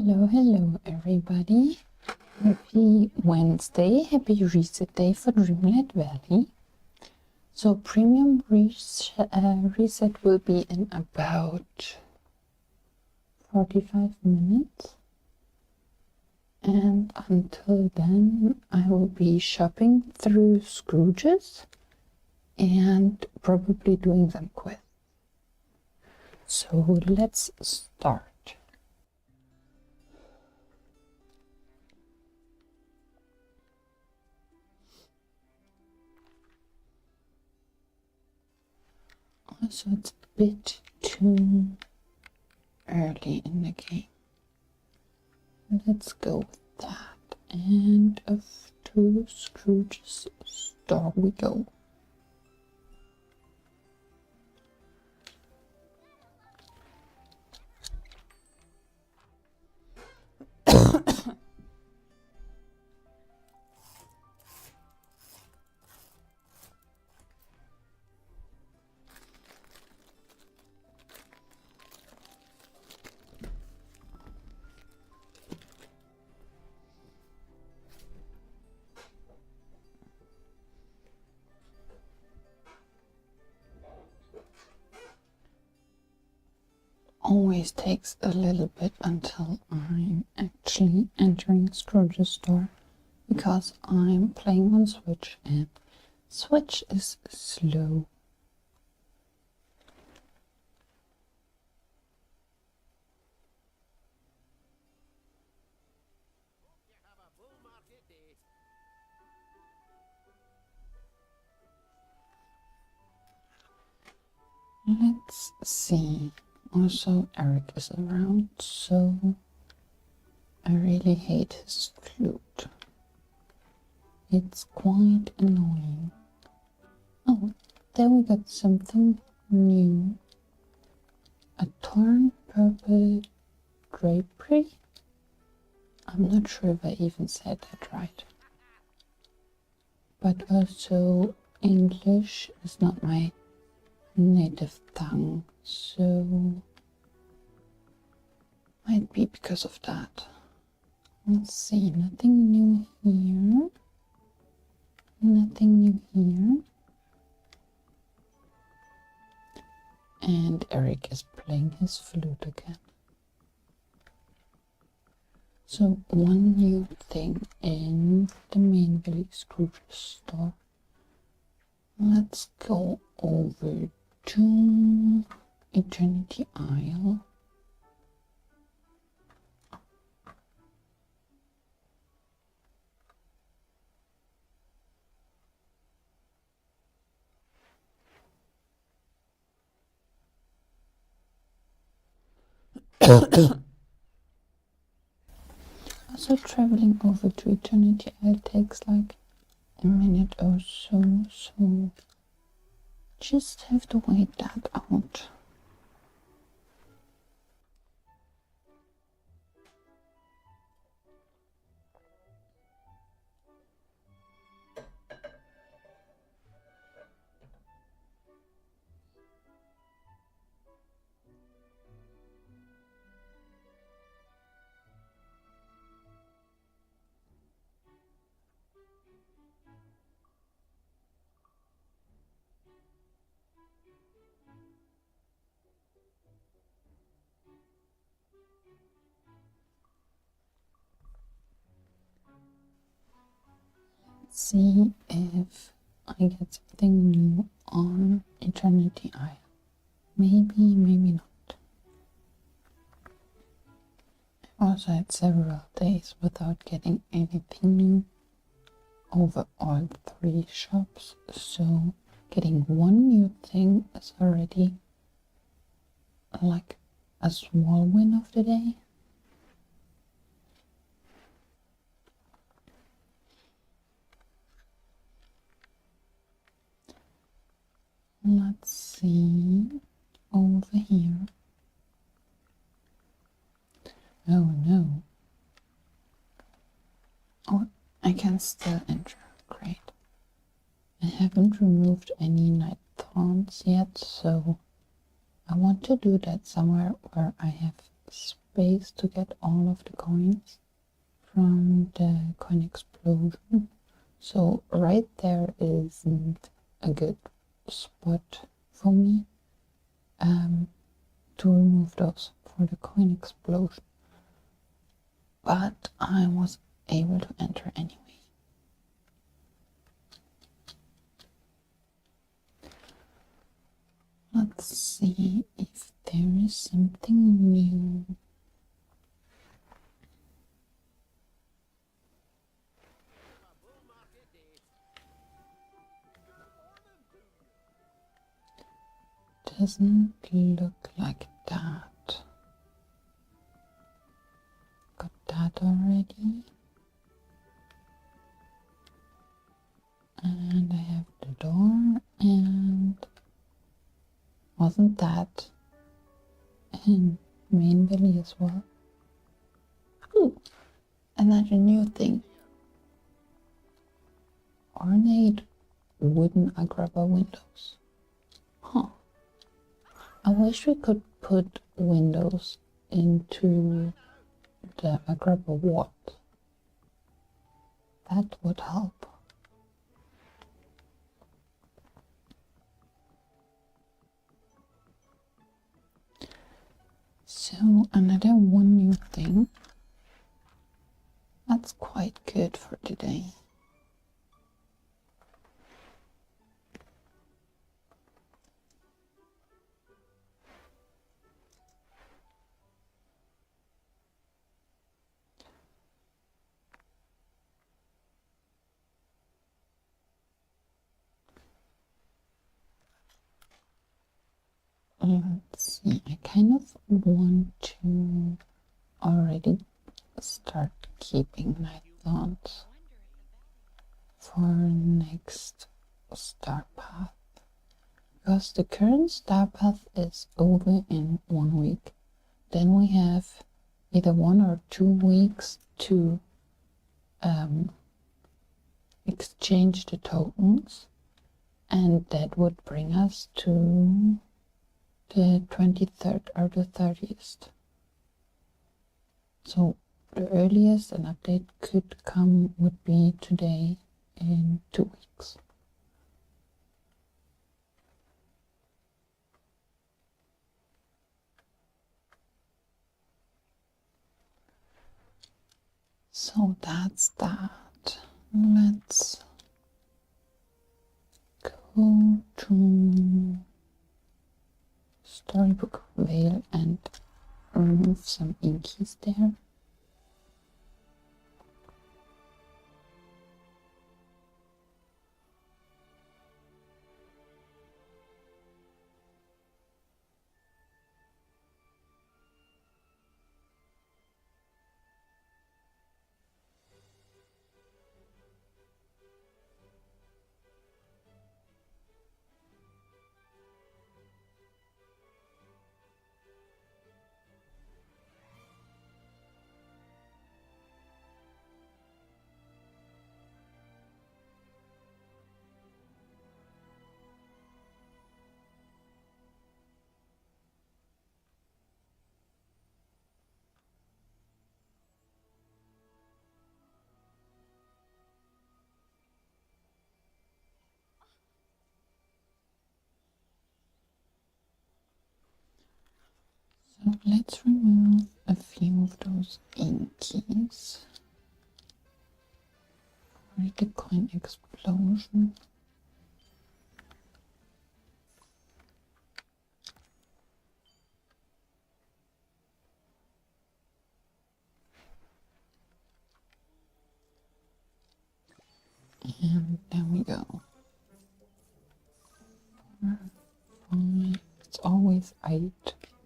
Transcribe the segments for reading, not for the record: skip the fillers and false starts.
Hello everybody. Happy Wednesday, happy reset day for Dreamlight Valley. So premium reset will be in about 45 minutes. And until then I will be shopping through Scrooge's and probably doing them quests. So let's start. Also, it's a bit too early in the game. Let's go with that. And off to Scrooge's store we go. Always takes a little bit until I'm actually entering Scrooge's store because I'm playing on Switch and Switch is slow. Let's see. Also, Eric is around, so I really hate his flute. It's quite annoying. Oh, there we got something new. A torn purple drapery? I'm not sure if I even said that right. But also, English is not my native tongue, so might be because of that. Let's see, nothing new here. Nothing new here. And Eric is playing his flute again. So one new thing in the main Valley Scrooge store. Let's go over to Eternity Isle. Also traveling over to Eternity Isle takes like a minute or so, so just have to wait that out. See if I get something new on Eternity Isle. Maybe, maybe not. I also had several days without getting anything new over all three shops, so getting one new thing is already like a small win of the day. Let's see over here. Oh no. Oh, I can still enter. Great. I haven't removed any night thorns yet, so I want to do that somewhere where I have base to get all of the coins from the coin explosion. So right there isn't a good spot for me to remove those for the coin explosion. But I was able to enter anyway. Let's see if there is something new. Doesn't look like that. Got that already. And I have the door, and wasn't that in main valley as well? Ooh, another new thing. Ornate wooden agrabah windows. Huh. I wish we could put windows into the agrabah wall. That would help. So another one new thing. That's quite good for today. Let's see, I kind of want to already start keeping my thoughts for next star path, because the current star path is over in 1 week. Then we have either 1 or 2 weeks to exchange the tokens, and that would bring us to the 23rd or the 30th. So the earliest an update could come would be today in 2 weeks. So that's that. Let's go to Storybook Vale and remove some inkies there. So let's remove a few of those inkies for the coin explosion. And there we go. It's always 8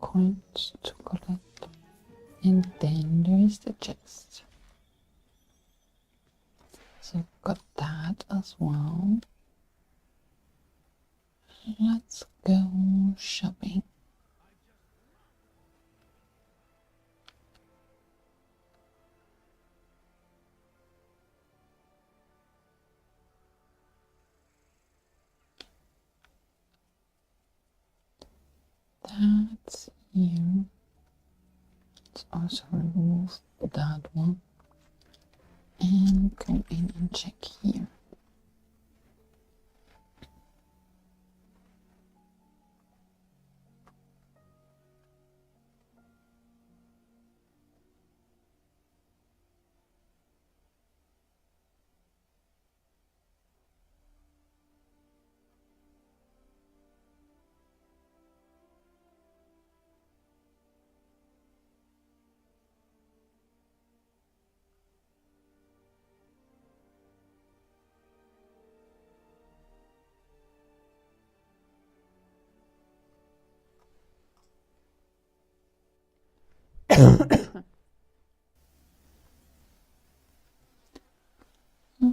coins to collect. And then there is the chest. So got that as well. Let's go shopping. That's here. It's also remove that one and go in and check here.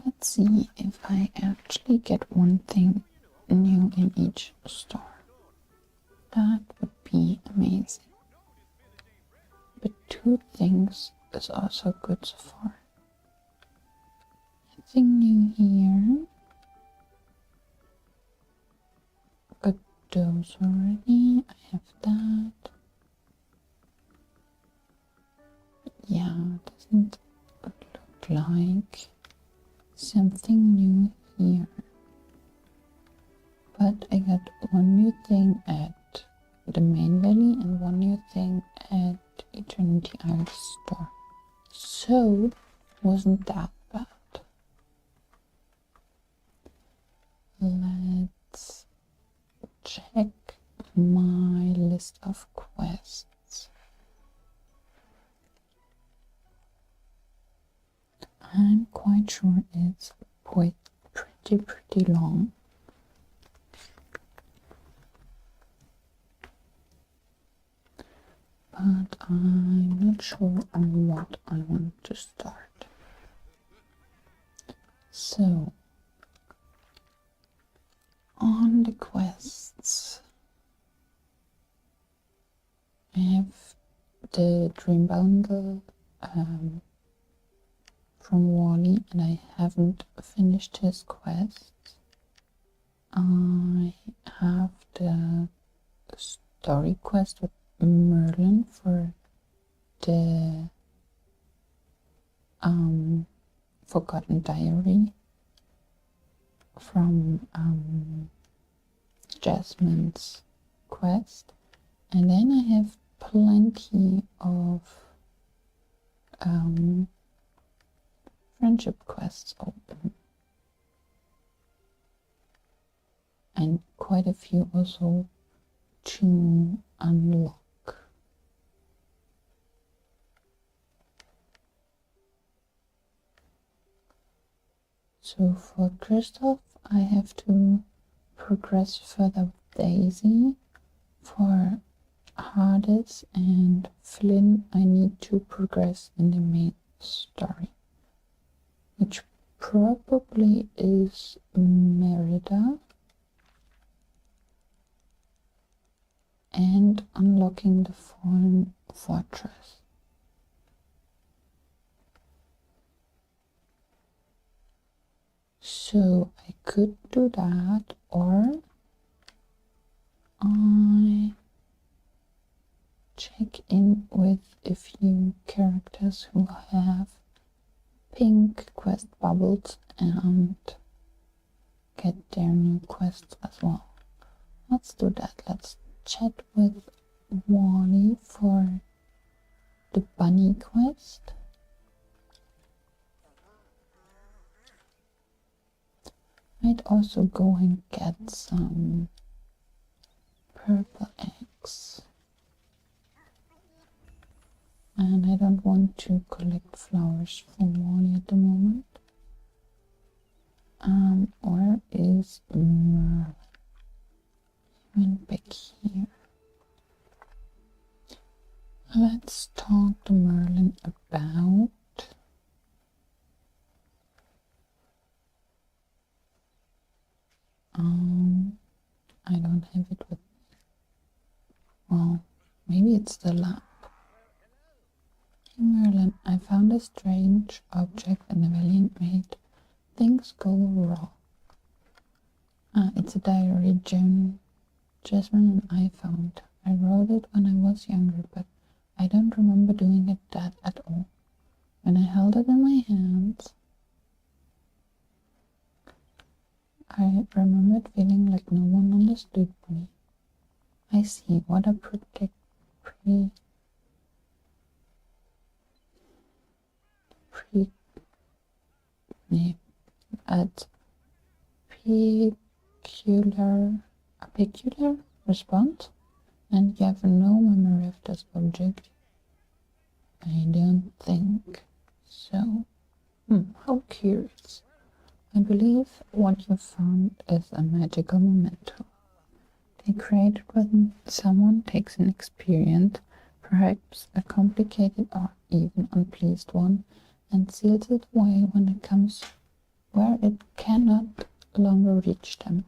Let's see if I actually get one thing new in each store. That would be amazing. But 2 things is also good so far. Nothing new here. Got those already. I have that. Yeah, doesn't look like something new here. But I got one new thing at the main valley and one new thing at Eternity Isle store. So, wasn't that bad. Let's check my list of quests. I'm quite sure it's quite pretty long. But I'm not sure on what I want to start. So, on the quests, I have the Dream Bundle from Wally, and I haven't finished his quest. I have the story quest with Merlin for the Forgotten Diary from Jasmine's quest, and then I have plenty of friendship quests open, and quite a few also to unlock. So for Kristoff, I have to progress further with Daisy. For Hades and Flynn, I need to progress in the main story, which probably is Merida and unlocking the Fallen Fortress. So I could do that, or I check in with a few characters who have pink quest bubbles and get their new quests as well. Let's do that. Let's chat with Wally for the bunny quest. Might also go and get some purple eggs. And I don't want to collect flowers for Wally at the moment. Or is Merlin? He went back here. Let's talk to Merlin about I don't have it with me. Well, maybe it's the lamp. Hey Merlin, I found a strange object in the valley and made things go wrong. It's a diary Jasmine and I found. I wrote it when I was younger, but I don't remember doing it that at all. When I held it in my hands, I remembered feeling like no one understood me. I see what a peculiar response, and you have no memory of this object. I don't think so. How curious. I believe what you found is a magical memento. They created when someone takes an experience, perhaps a complicated or even unpleased one, and seals it away when it comes where it cannot longer reach them.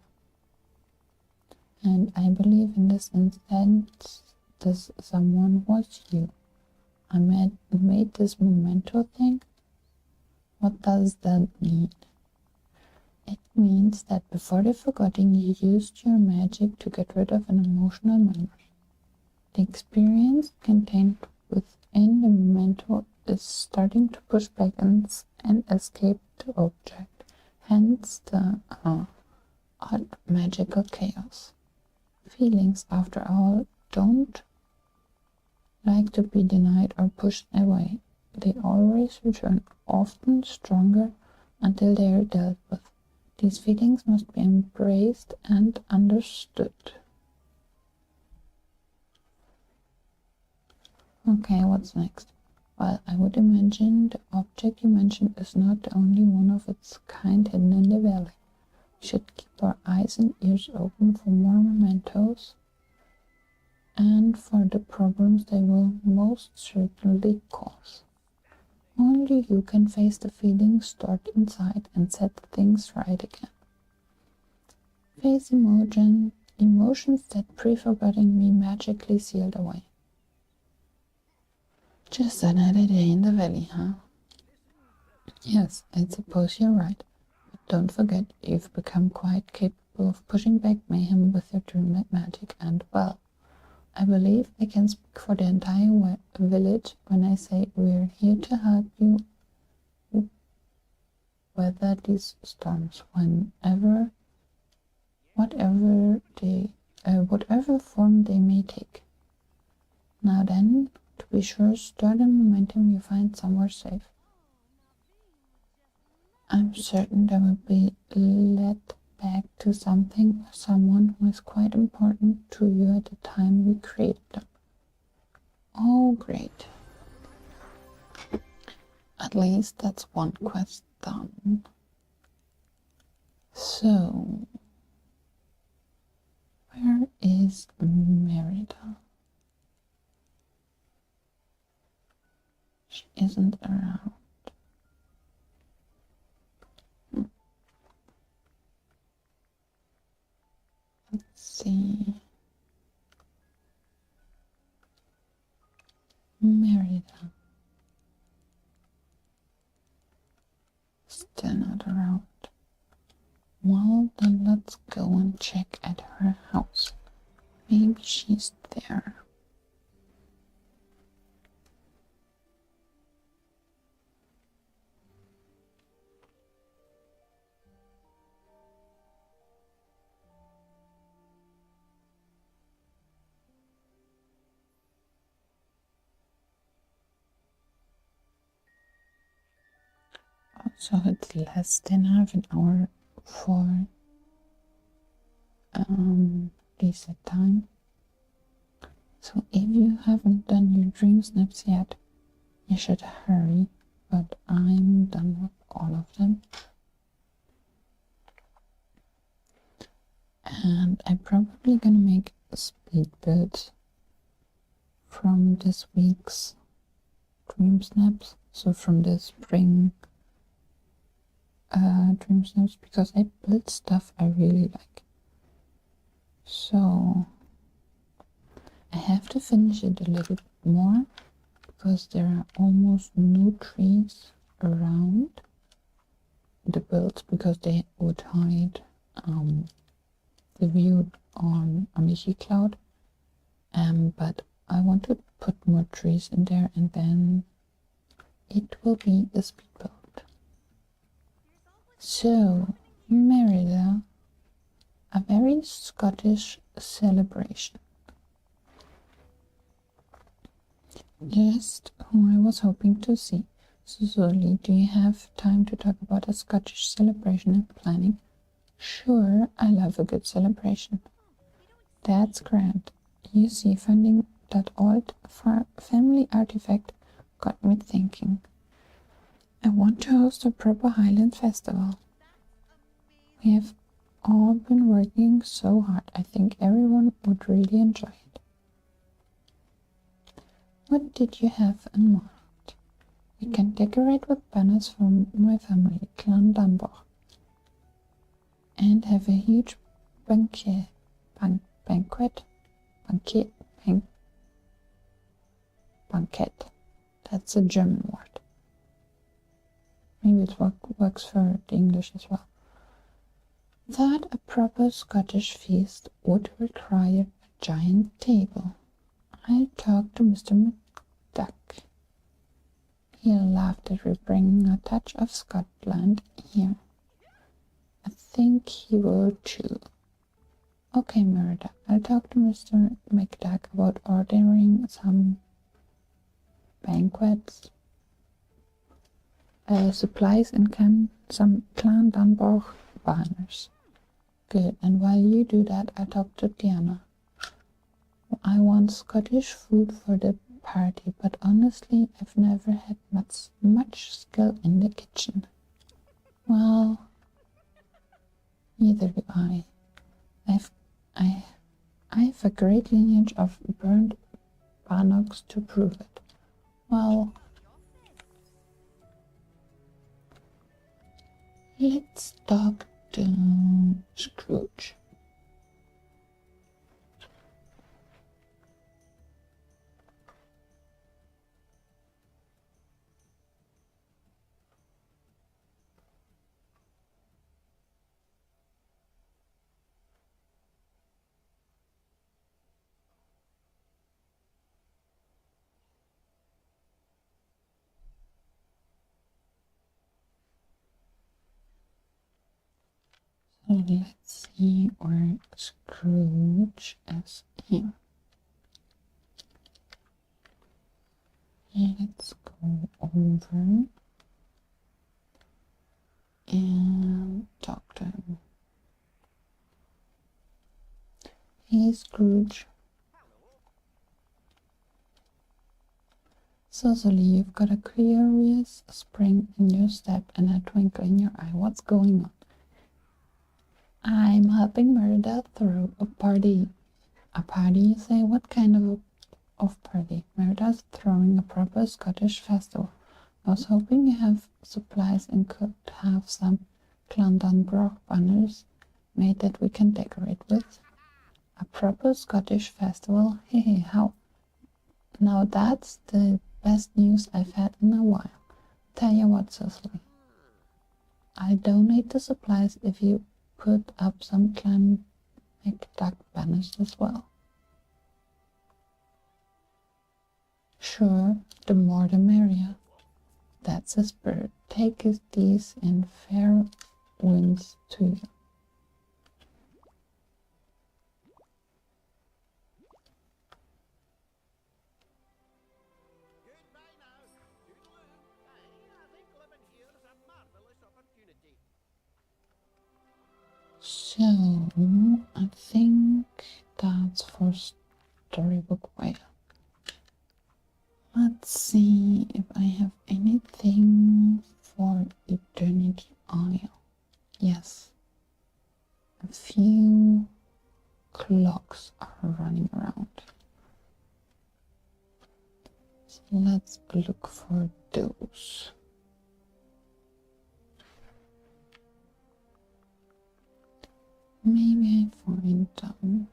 And I believe in this instance, this someone was you. I made this memento thing. What does that mean? It means that before the forgetting, you used your magic to get rid of an emotional memory. The experience contained within the memento is starting to push back and escape the object, hence the odd magical chaos. Feelings, after all, don't like to be denied or pushed away. They always return, often stronger, until they are dealt with. These feelings must be embraced and understood. Okay, what's next? Well, I would imagine the object you mentioned is not the only one of its kind hidden in the valley. We should keep our eyes and ears open for more mementos and for the problems they will most certainly cause. Only you can face the feelings stored inside and set things right again. Face emotions that pre-forgetting me magically sealed away. Just another day in the valley, huh? Yes, I suppose you're right. But don't forget, you've become quite capable of pushing back mayhem with your dreamlight magic, and, well, I believe I can speak for the entire village when I say we're here to help you weather these storms, whatever form they may take. Now then, to be sure, store the momentum you find somewhere safe. I'm certain they will be led back to someone who is quite important to you at the time we created them. Oh, great. At least that's one quest done. So, where is Merida? She isn't around. Let's see. Merida. Still not around. Well, then let's go and check at her house. Maybe she's there. So it's less than half an hour for reset time. So if you haven't done your dream snaps yet, you should hurry, but I'm done with all of them. And I'm probably gonna make a speed build from this week's dream snaps, so from the spring dream snaps, because I built stuff I really like. So I have to finish it a little bit more because there are almost no trees around the builds because they would hide the view on the G cloud. But I want to put more trees in there, and then it will be a speedboat. So, Merida, a very Scottish celebration. Just who I was hoping to see. So, Lee, do you have time to talk about a Scottish celebration and planning? Sure, I love a good celebration. That's grand. You see, finding that old family artifact got me thinking. I want to host a proper Highland festival. We have all been working so hard. I think everyone would really enjoy it. What did you have in mind? We can decorate with banners from my family, Clan Dunbar, and have a huge banquet. That's a German word. Maybe it works for the English as well. That a proper Scottish feast would require a giant table. I'll talk to Mr. McDuck. He'll laugh that we're bringing a touch of Scotland here. I think he will too. Okay, Merida, I'll talk to Mr. McDuck about ordering some banquets, supplies, and some Clan Dunbar banners. Good, and while you do that, I'll talk to Diana. I want Scottish food for the party, but honestly, I've never had much skill in the kitchen. Well, neither do I. I have a great lineage of burnt bannocks to prove it. Well, let's talk to Scrooge. So let's see where Scrooge is here. Let's go over and talk to him. Hey, Scrooge. Soso, you've got a curious spring in your step and a twinkle in your eye. What's going on? I'm helping Merida throw a party. A party, you say? What kind of party? Merida's throwing a proper Scottish festival. I was hoping you have supplies and could have some Clan Dunbar banners made that we can decorate with. A proper Scottish festival? Hey, how? Now that's the best news I've had in a while. Tell you what, Cecily. I'll donate the supplies if you put up some Clan McDuck banners as well. Sure, the more the merrier. That's a spirit. Take these in fair winds to you. So, I think that's for Storybook Whale. Let's see if I have anything for Eternity Isle. Yes, a few clocks are running around. So let's look for those. Maybe I find them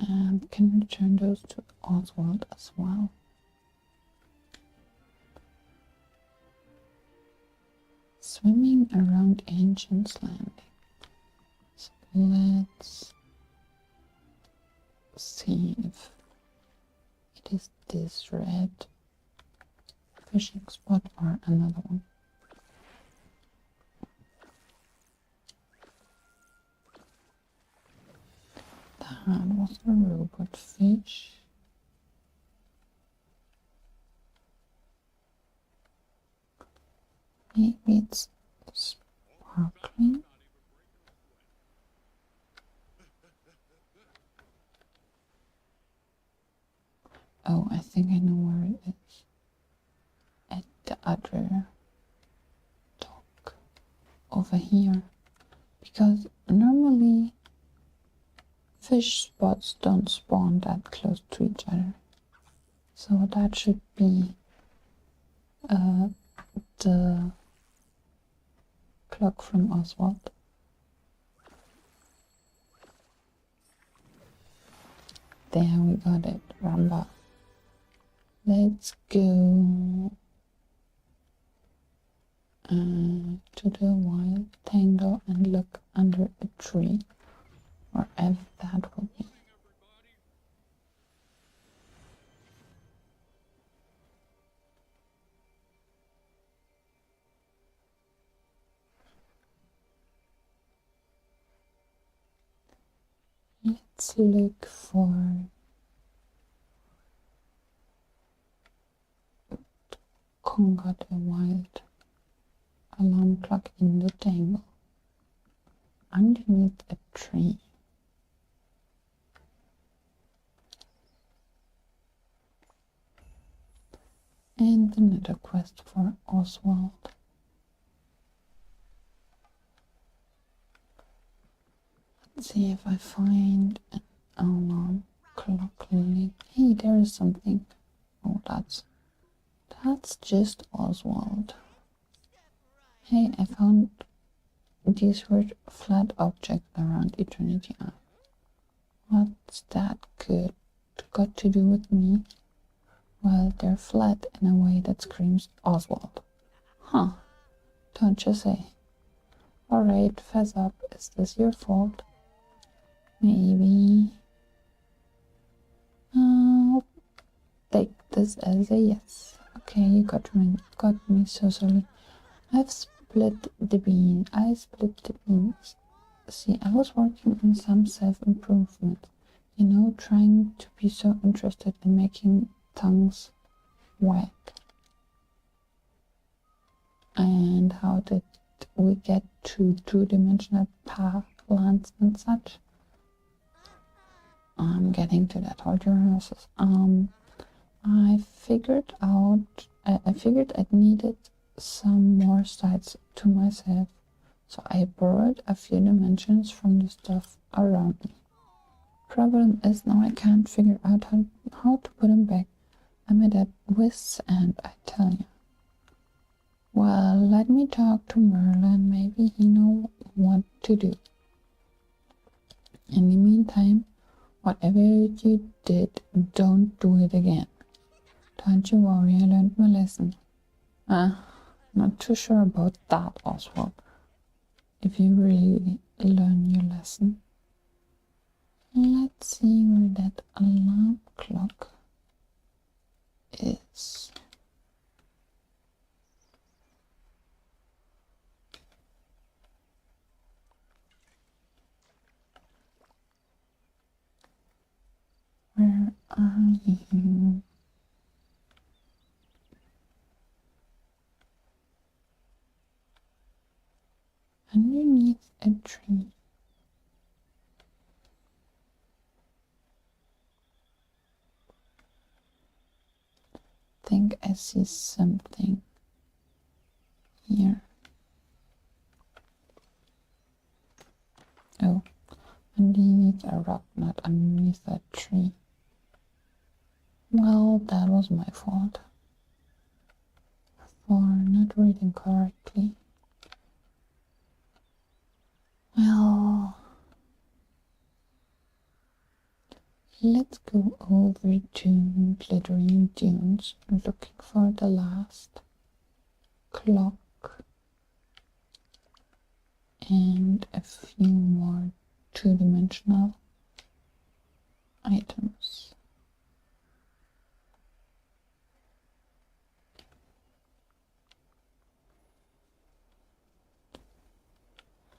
and can return those to Oswald as well. Swimming around Ancient's Landing. So let's see if it is this red fishing spot or another one. That was a robot fish. Maybe it's sparkling. Oh, I think I know where it is. At the other dock over here. Because normally fish spots don't spawn that close to each other. So that should be the clock from Oswald. There we got it, Ramba. Let's go to the wild tangle and look under a tree, wherever that will be. Let's look for Conga the wild alarm clock in the tangle underneath a tree. And another quest for Oswald. Let's see if I find an alarm clock link. Hey, there is something. Oh, that's just Oswald. Hey, I found these weird flat objects around Eternity Isle. What's that got to do with me? Well, they're flat in a way that screams Oswald. Huh, don't you say. Alright, fess up, is this your fault? Maybe. I'll take this as a yes. Okay, you got me so sorry. I split the beans. See, I was working on some self-improvement. You know, trying to be so interested in making tongues wag. And how did we get to two-dimensional plants and such? I'm getting to that. Hold your horses. I figured I needed some more sides to myself, so I borrowed a few dimensions from the stuff around me. Problem is now I can't figure out how to put them back. I'm at a whiz end, I tell you. Well, let me talk to Merlin. Maybe he knows what to do. In the meantime, whatever you did, don't do it again. Don't you worry, I learned my lesson. Not too sure about that, Oswald. If you really learn your lesson. Let's see where that alarm clock is. Where are you? Underneath a tree. Think I see something here. Oh, underneath a rock, not underneath a tree. Well, that was my fault for not reading correctly. Well, let's go over to Glittering Dunes looking for the last clock and a few more two-dimensional items.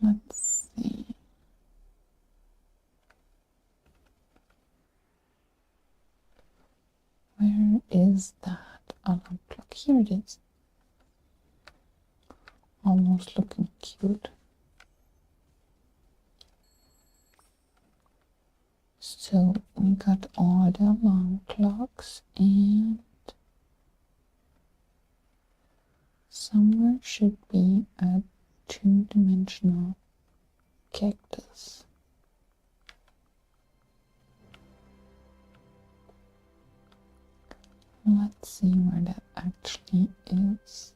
Let's see. Where is that alarm clock? Here it is. Almost looking cute. So we got all the alarm clocks, and somewhere should be a two-dimensional cactus. Let's see where that actually is.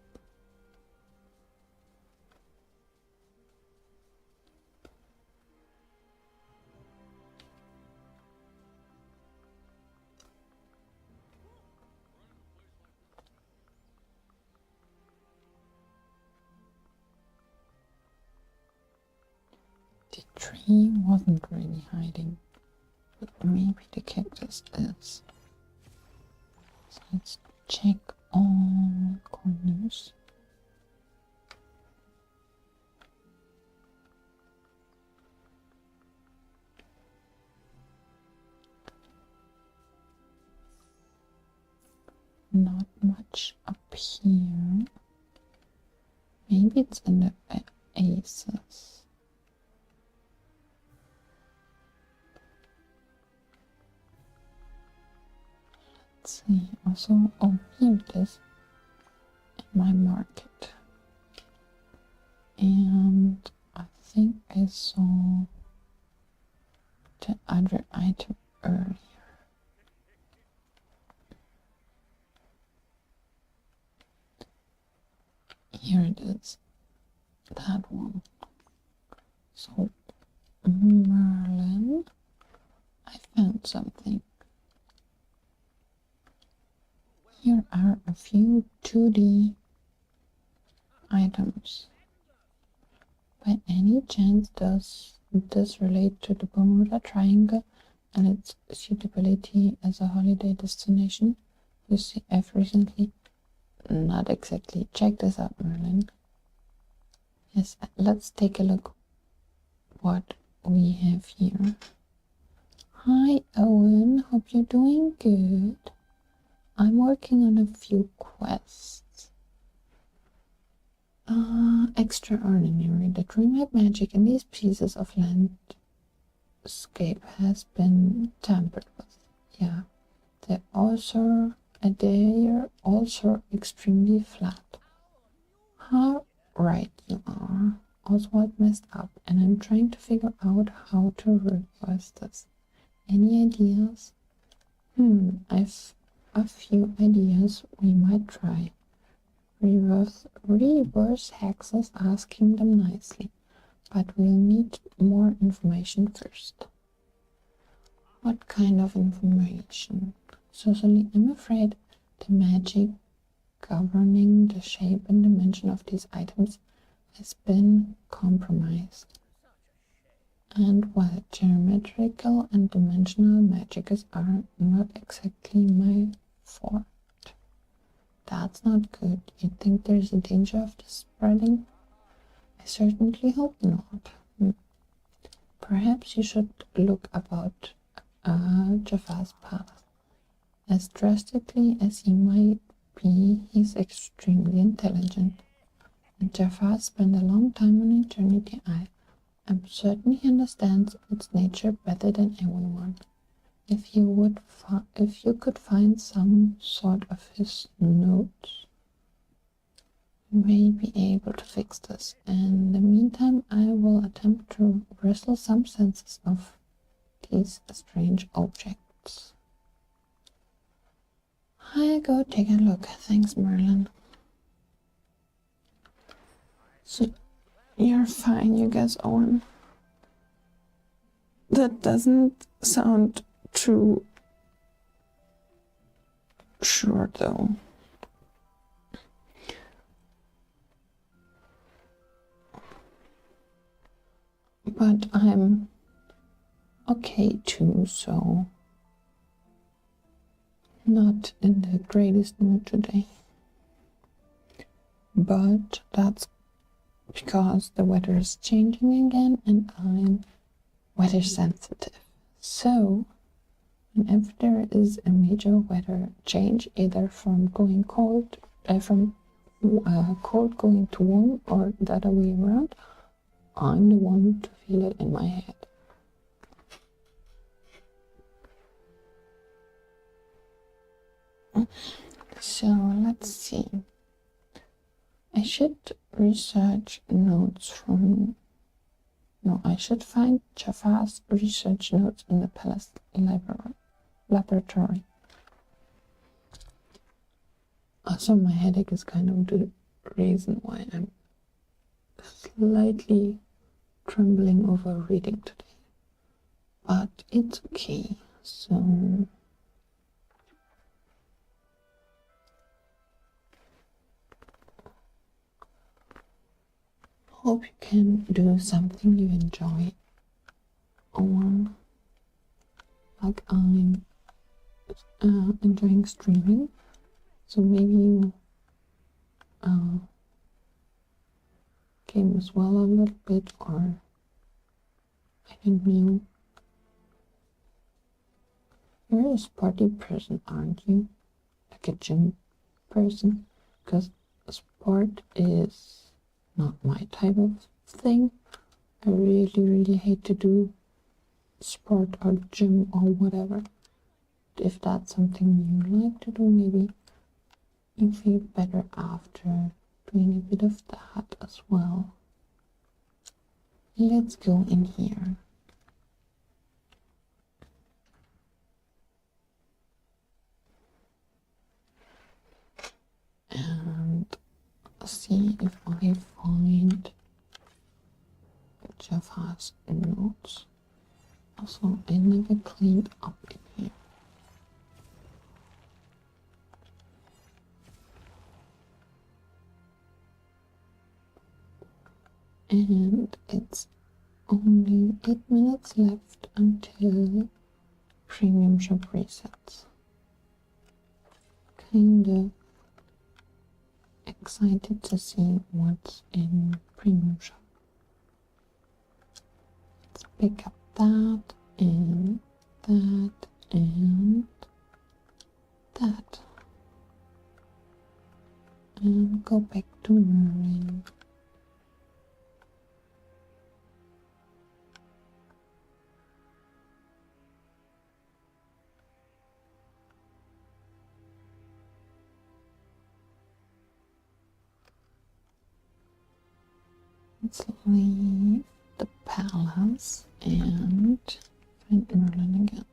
The tree wasn't really hiding, but maybe the cactus is. So let's check all corners. Not much up here. Maybe it's in the aces. Let's see. Also, oh, here it is in my market. And I think I saw the other item earlier. Here it is, that one. So, Merlin, I found something. Here are a few 2D items. By any chance, does this relate to the Bermuda Triangle and its suitability as a holiday destination? You see, I've recently... Not exactly. Check this out, Merlin. Yes, let's take a look what we have here. Hi, Owen. Hope you're doing good. I'm working on a few quests. Extraordinary. The dreamlight magic in these pieces of landscape has been tampered with. Yeah, they are also extremely flat. How right you are. Oswald messed up, and I'm trying to figure out how to reverse this. Any ideas? I've a few ideas we might try. Reverse hexes, asking them nicely, but we'll need more information first. What kind of information? Cecily, I'm afraid the magic governing the shape and dimension of these items has been compromised. And while geometrical and dimensional magics are not exactly my forte. That's not good. You think there's a danger of this spreading? I certainly hope not. Perhaps you should look about Jafar's past. As drastically as he might be, he's extremely intelligent. And Jafar spent a long time on Eternity Isle. I'm certain he understands its nature better than anyone. If you could find some sort of his notes, you may be able to fix this. In the meantime, I will attempt to wrestle some senses of these strange objects. I go take a look. Thanks, Merlin. So, you're fine, you guys, Owen. That doesn't sound too sure, though. But I'm okay too, so not in the greatest mood today. But that's because the weather is changing again and I'm weather sensitive. So whenever there is a major weather change, either from going cold, cold going to warm or the other way around, I'm the one to feel it in my head. So let's see. I should research notes from... No, I should find Jafar's research notes in the palace laboratory. Also, my headache is kind of the reason why I'm slightly trembling over reading today. But it's okay, so... Hope you can do something you enjoy, or like I'm enjoying streaming, so maybe you game as well a little bit, or I don't know. You're a sporty person, aren't you? Like a gym person? Because sport is not my type of thing. I really hate to do sport or gym or whatever. If that's something you like to do, maybe you feel better after doing a bit of that as well. Let's go in here. And see if I find Jafar's notes. Also, I never cleaned up in here. And it's only 8 minutes left until premium shop resets. Kinda excited to see what's in premium shop. Let's pick up that and that and that, and go back to Merlin. Let's leave the palace and find Merlin again.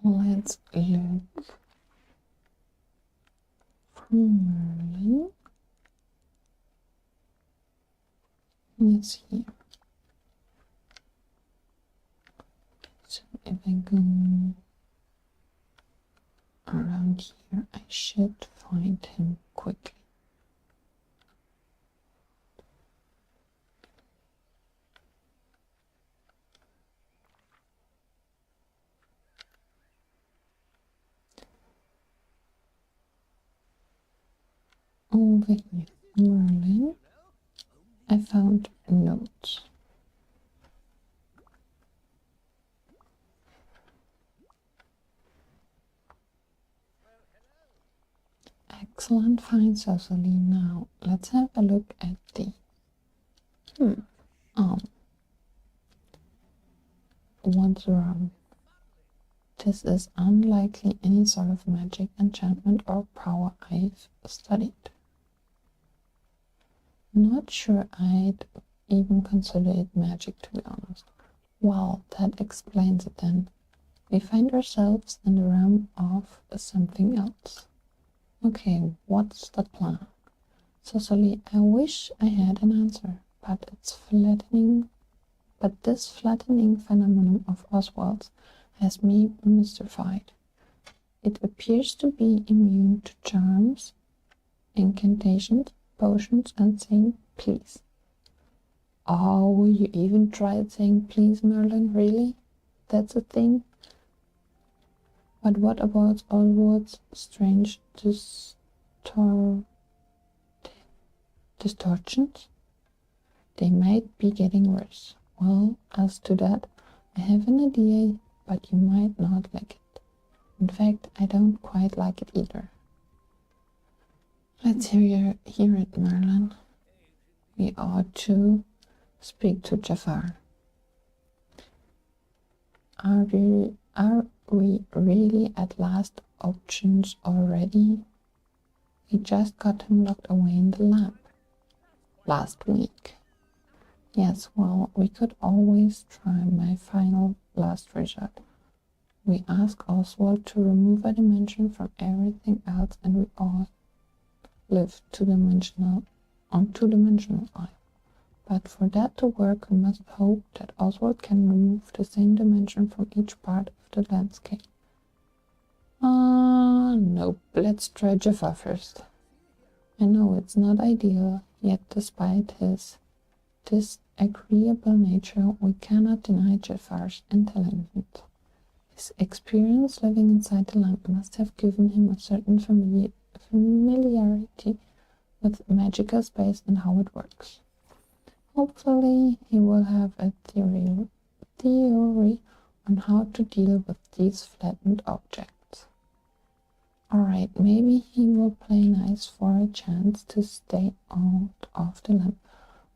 Let's look for Merlin. Yes, here. So if I go around here, I should find him quickly. Over here, Merlin, I found notes. Excellent find, Soso. Now let's have a look at the what's wrong. This is unlikely any sort of magic, enchantment, or power I've studied. Not sure I'd even consider it magic, to be honest. Well, that explains it then. We find ourselves in the realm of something else. Okay, what's the plan? Cecily, I wish I had an answer, but this flattening phenomenon of Oswald's has me mystified. It appears to be immune to charms, incantations, potions, and saying please. Oh, you even tried saying please, Merlin? Really? That's a thing? But what about Oswald's strange distortions? They might be getting worse. Well, as to that, I have an idea, but you might not like it. In fact, I don't quite like it either. Let's hear it, Merlin. We ought to speak to Jafar. Are we really at last options already? We just got him locked away in the lab last week. Yes, well, we could always try my final last resort. We ask Oswald to remove a dimension from everything else and we all live on two-dimensional isle. But for that to work, we must hope that Oswald can remove the same dimension from each part of the landscape. Nope, let's try Jafar first. I know it's not ideal, yet despite his disagreeable nature, we cannot deny Jafar's intelligence. His experience living inside the lamp must have given him a certain familiarity with magical space and how it works. Hopefully, he will have a theory on how to deal with these flattened objects. Alright, maybe he will play nice for a chance to stay out of the lamp.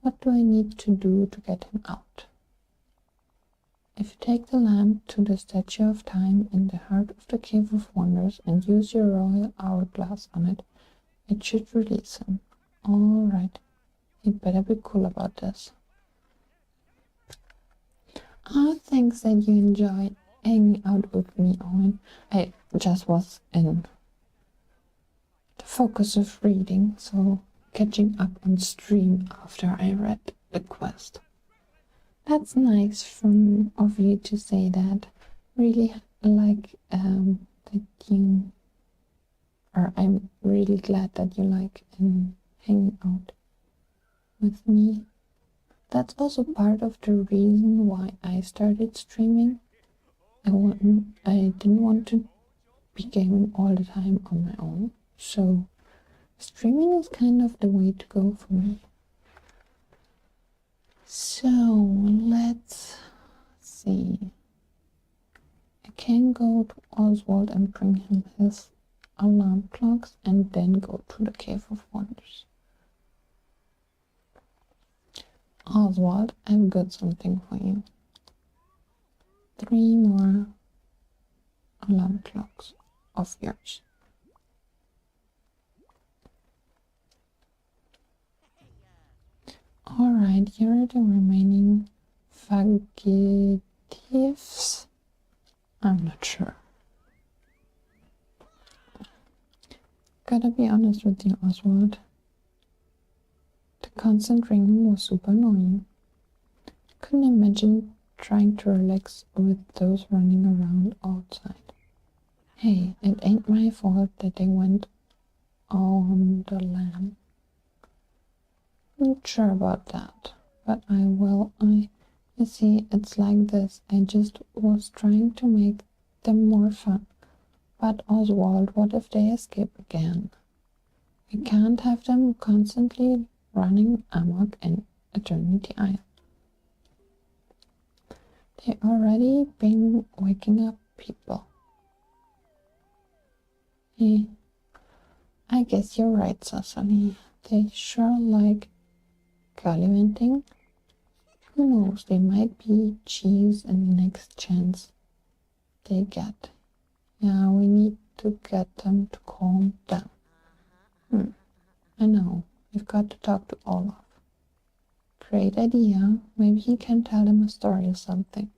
What do I need to do to get him out? If you take the lamp to the Statue of Time in the heart of the Cave of Wonders and use your royal hourglass on it, it should release him. Alright, you'd better be cool about this. Thanks that you enjoyed hanging out with me, Owen. I just was in the focus of reading, so catching up on stream after I read the quest. That's nice of you to say that. Really like that you, or I'm really glad that you like hanging out with me. That's also part of the reason why I started streaming. I didn't want to be gaming all the time on my own, so streaming is kind of the way to go for me. So let's see. I can go to Oswald and bring him his alarm clocks and then go to the Cave of Wonders. Oswald, I've got something for you. 3 more alarm clocks of yours. Alright, here are the remaining fugitives. I'm not sure. Gotta be honest with you, Oswald. The constant ringing was super annoying. Couldn't imagine trying to relax with those running around outside. Hey, it ain't my fault that they went on the lamp. Not sure about that, but you see, it's like this. I just was trying to make them more fun. But Oswald, what if they escape again? We can't have them constantly running amok in Eternity Isle. They already been waking up people. Hey, I guess you're right, Cecily. They sure like gallivanting. Who knows, they might be cheese in the next chance they get. Yeah, we need to get them to calm down. I know, we've got to talk to Olaf. Great idea. Maybe he can tell them a story or something.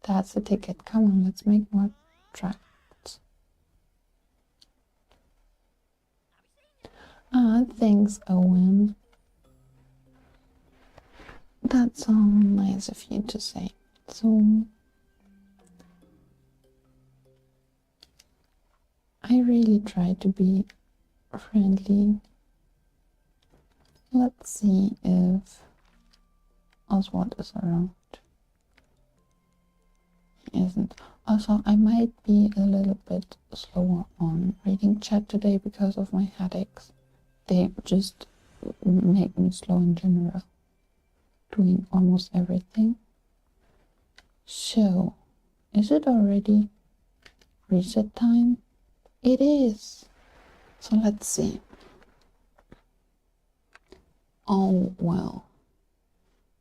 That's the ticket. Come on, let's make more tracks. Ah, thanks, Owen. That's all nice of you to say. So, I really try to be friendly. Let's see if Oswald is around. He isn't. Also, I might be a little bit slower on reading chat today because of my headaches. They just make me slow in general, doing almost everything. So, is it already reset time? It is. So let's see. Oh, well.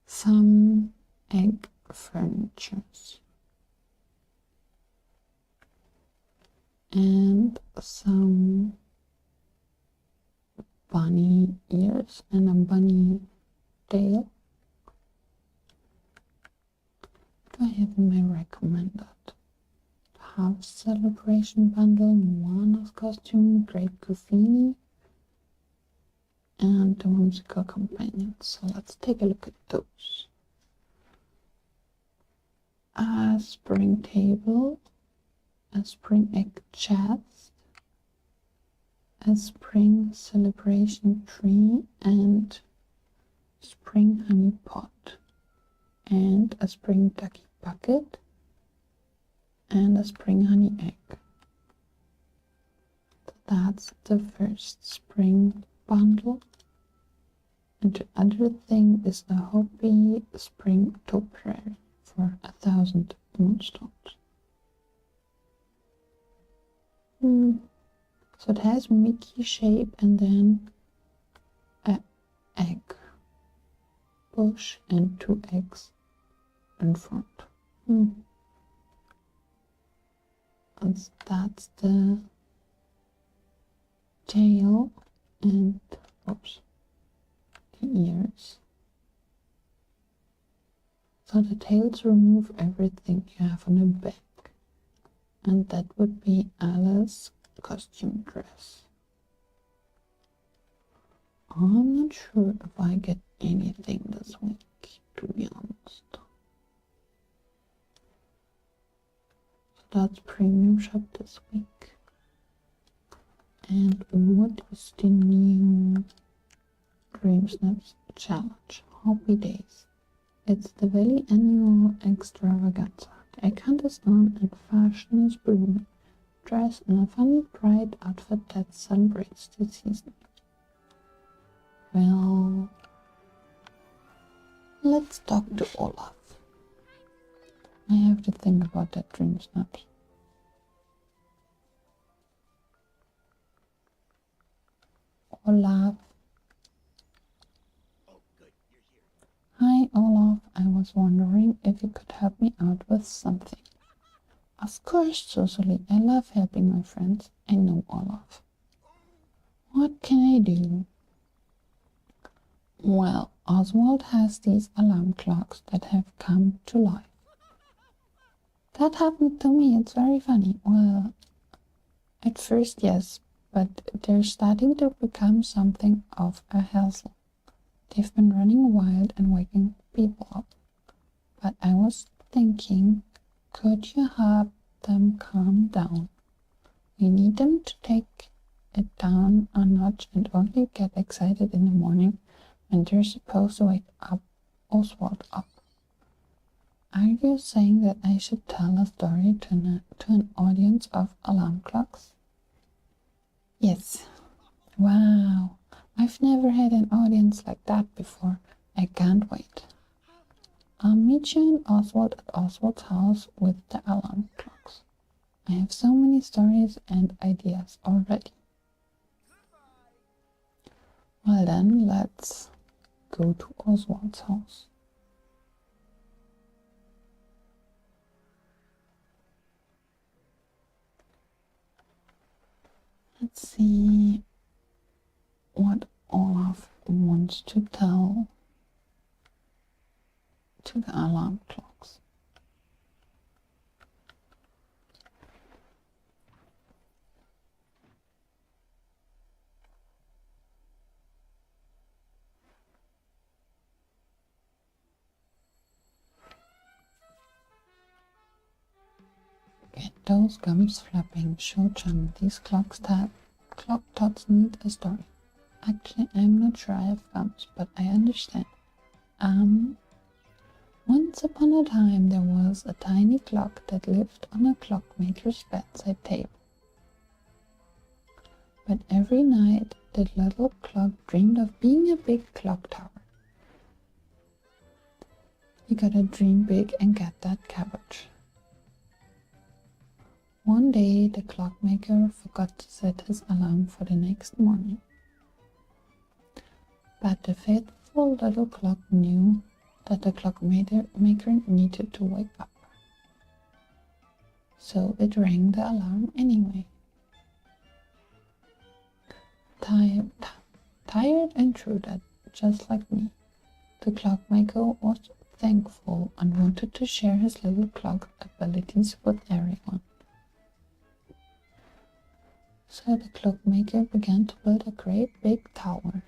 Some egg furnitures. And some bunny ears and a bunny tail. Do I have in my recommended? Half celebration bundle, Moana's costume, Great Goofini, and the whimsical companions. So let's take a look at those. A spring table, a spring egg chest, a spring celebration tree, and spring honey pot, and a spring ducky bucket, and a spring honey egg. That's the first spring bundle. And the other thing is a Hopi spring topiary for 1,000 moonstones. So it has Mickey shape and then an egg bush and 2 eggs in front. And that's the tail and oops, the ears. So the tails remove everything you have on the back, and that would be Alice's costume dress. I'm not sure if I get anything this week, to be honest. So that's premium shop this week. And what is the new Dream Snaps challenge? Happy Days. It's the Valley annual extravaganza. The egg hunt is on and fashion is booming. Dress in a funny, bright outfit that celebrates the season. Well, let's talk to Olaf. I have to think about that Dream Snaps. Olaf. Hi Olaf, I was wondering if you could help me out with something. Of course, Soso, I love helping my friends. I know, Olaf. What can I do? Well, Oswald has these alarm clocks that have come to life. That happened to me, it's very funny. Well, at first yes, but they're starting to become something of a hassle. They've been running wild and waking people up. But I was thinking, could you help them calm down? We need them to take it down a notch and only get excited in the morning when they're supposed to wake up Oswald up. Are you saying that I should tell a story to an audience of alarm clocks? Yes. Wow. I've never had an audience like that before. I can't wait. I'll meet you in Oswald at Oswald's house with the alarm clocks. I have so many stories and ideas already. Well then, let's go to Oswald's house. Let's see what Olaf wants to tell to the alarm clocks. those gums flapping showed John these clock tots need a story. Actually, I'm not sure I have gums, but I understand. Once upon a time there was a tiny clock that lived on a clockmaker's bedside table. But every night the little clock dreamed of being a big clock tower. You gotta dream big and get that cabbage. One day the clockmaker forgot to set his alarm for the next morning. But the faithful little clock knew that the clockmaker needed to wake up. So it rang the alarm anyway. Tired and true, that just like me, the clockmaker was thankful and wanted to share his little clock abilities with everyone. So the clockmaker began to build a great big tower.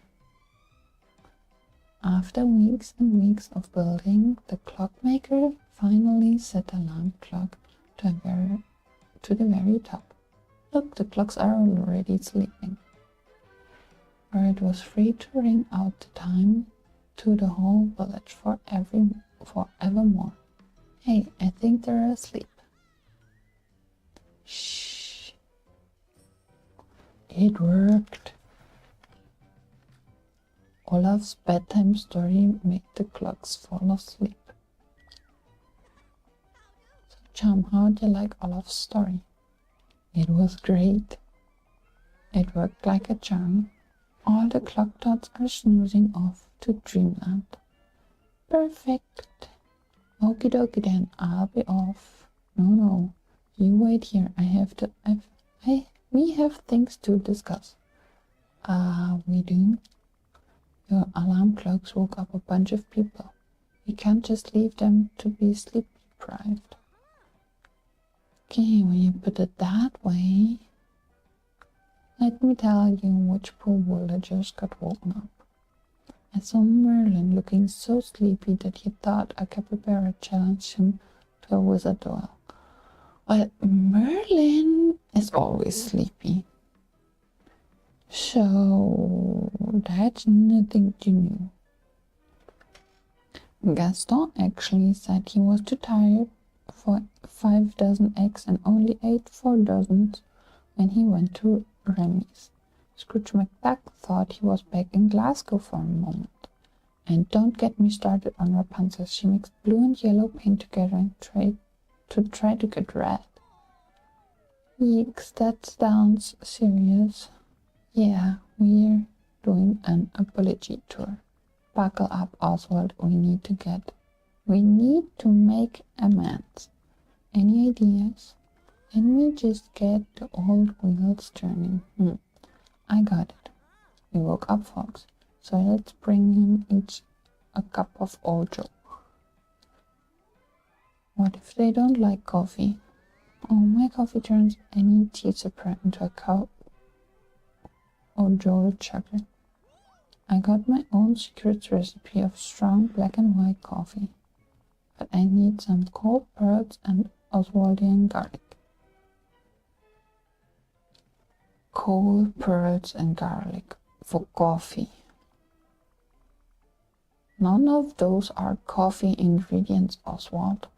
After weeks and weeks of building, the clockmaker finally set the alarm clock to the very top. Look, the clocks are already sleeping. Or it was free to ring out the time to the whole village forevermore. Hey, I think they're asleep. Shh. It worked. Olaf's bedtime story made the clocks fall asleep. So, Chum, how do you like Olaf's story? It was great. It worked like a charm. All the clock tots are snoozing off to dreamland. Perfect. Okie dokie then, I'll be off. No, you wait here. We have things to discuss. We do? Your alarm clocks woke up a bunch of people. We can't just leave them to be sleep deprived. Okay, when you put it that way, let me tell you which poor villagers got woken up. I saw Merlin looking so sleepy that he thought a capybara challenged him to a wizard duel. Well, Merlin is always sleepy. So that's nothing to new. Gaston actually said he was too tired for 5 dozen eggs and only ate 4 dozens when he went to Remy's. Scrooge McDuck thought he was back in Glasgow for a moment. And don't get me started on Rapunzel. She mixed blue and yellow paint together and try to get red. Yeeks, that sounds serious. Yeah, we're doing an apology tour. Buckle up, Oswald. We need to make amends. Any ideas? Let me just get the old wheels turning. I got it. We woke up Fox, so let's bring him each a cup of Ojo. What if they don't like coffee? Oh, my coffee turns any tea separate into a cup Ojo chocolate. I got my own secret recipe of strong black and white coffee, but I need some cold pearls and Oswaldian garlic. Cold pearls and garlic for coffee. None of those are coffee ingredients, Oswald.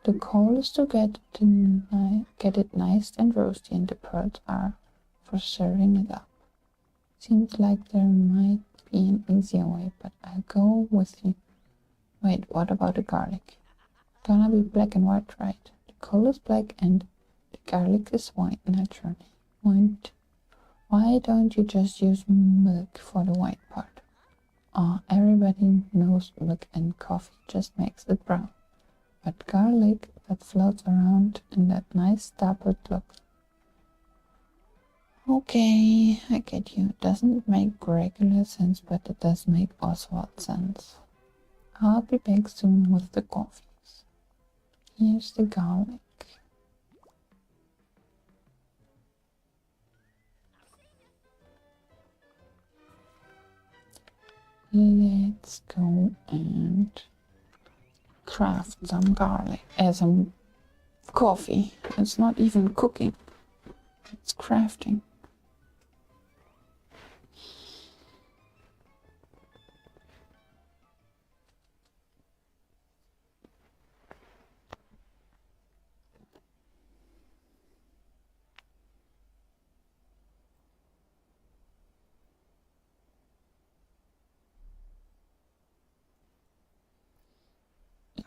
The coal is to get it nice and roasty, and the pearls are for serving it up. Seems like there might be an easier way, but I'll go with you. Wait, what about the garlic? Gonna be black and white, right? The coal is black and the garlic is white, naturally. Why don't you just use milk for the white part? Everybody knows milk and coffee just makes it brown. But garlic that floats around in that nice dappled look. Okay, I get you. It doesn't make regular sense, but it does make Oswald sense. I'll be back soon with the coffees. Here's the garlic. Let's go and craft some garlic, some coffee. It's not even cooking. It's crafting.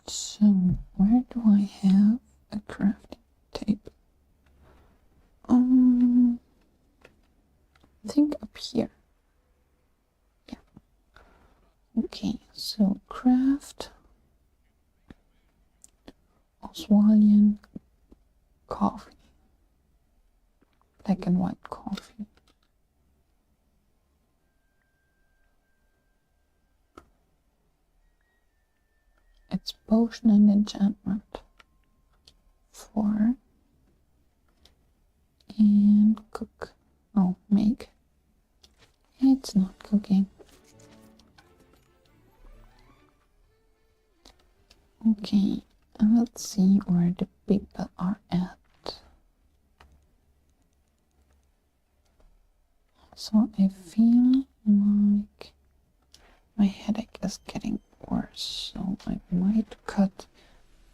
So, where do I have a crafting table? I think up here. Yeah. Okay, so craft Australian coffee. Black and white coffee. It's potion and enchantment. 4. And cook. Oh, make. It's not cooking. Okay, let's see where the people are at. So I feel like my headache is getting worse, so I might cut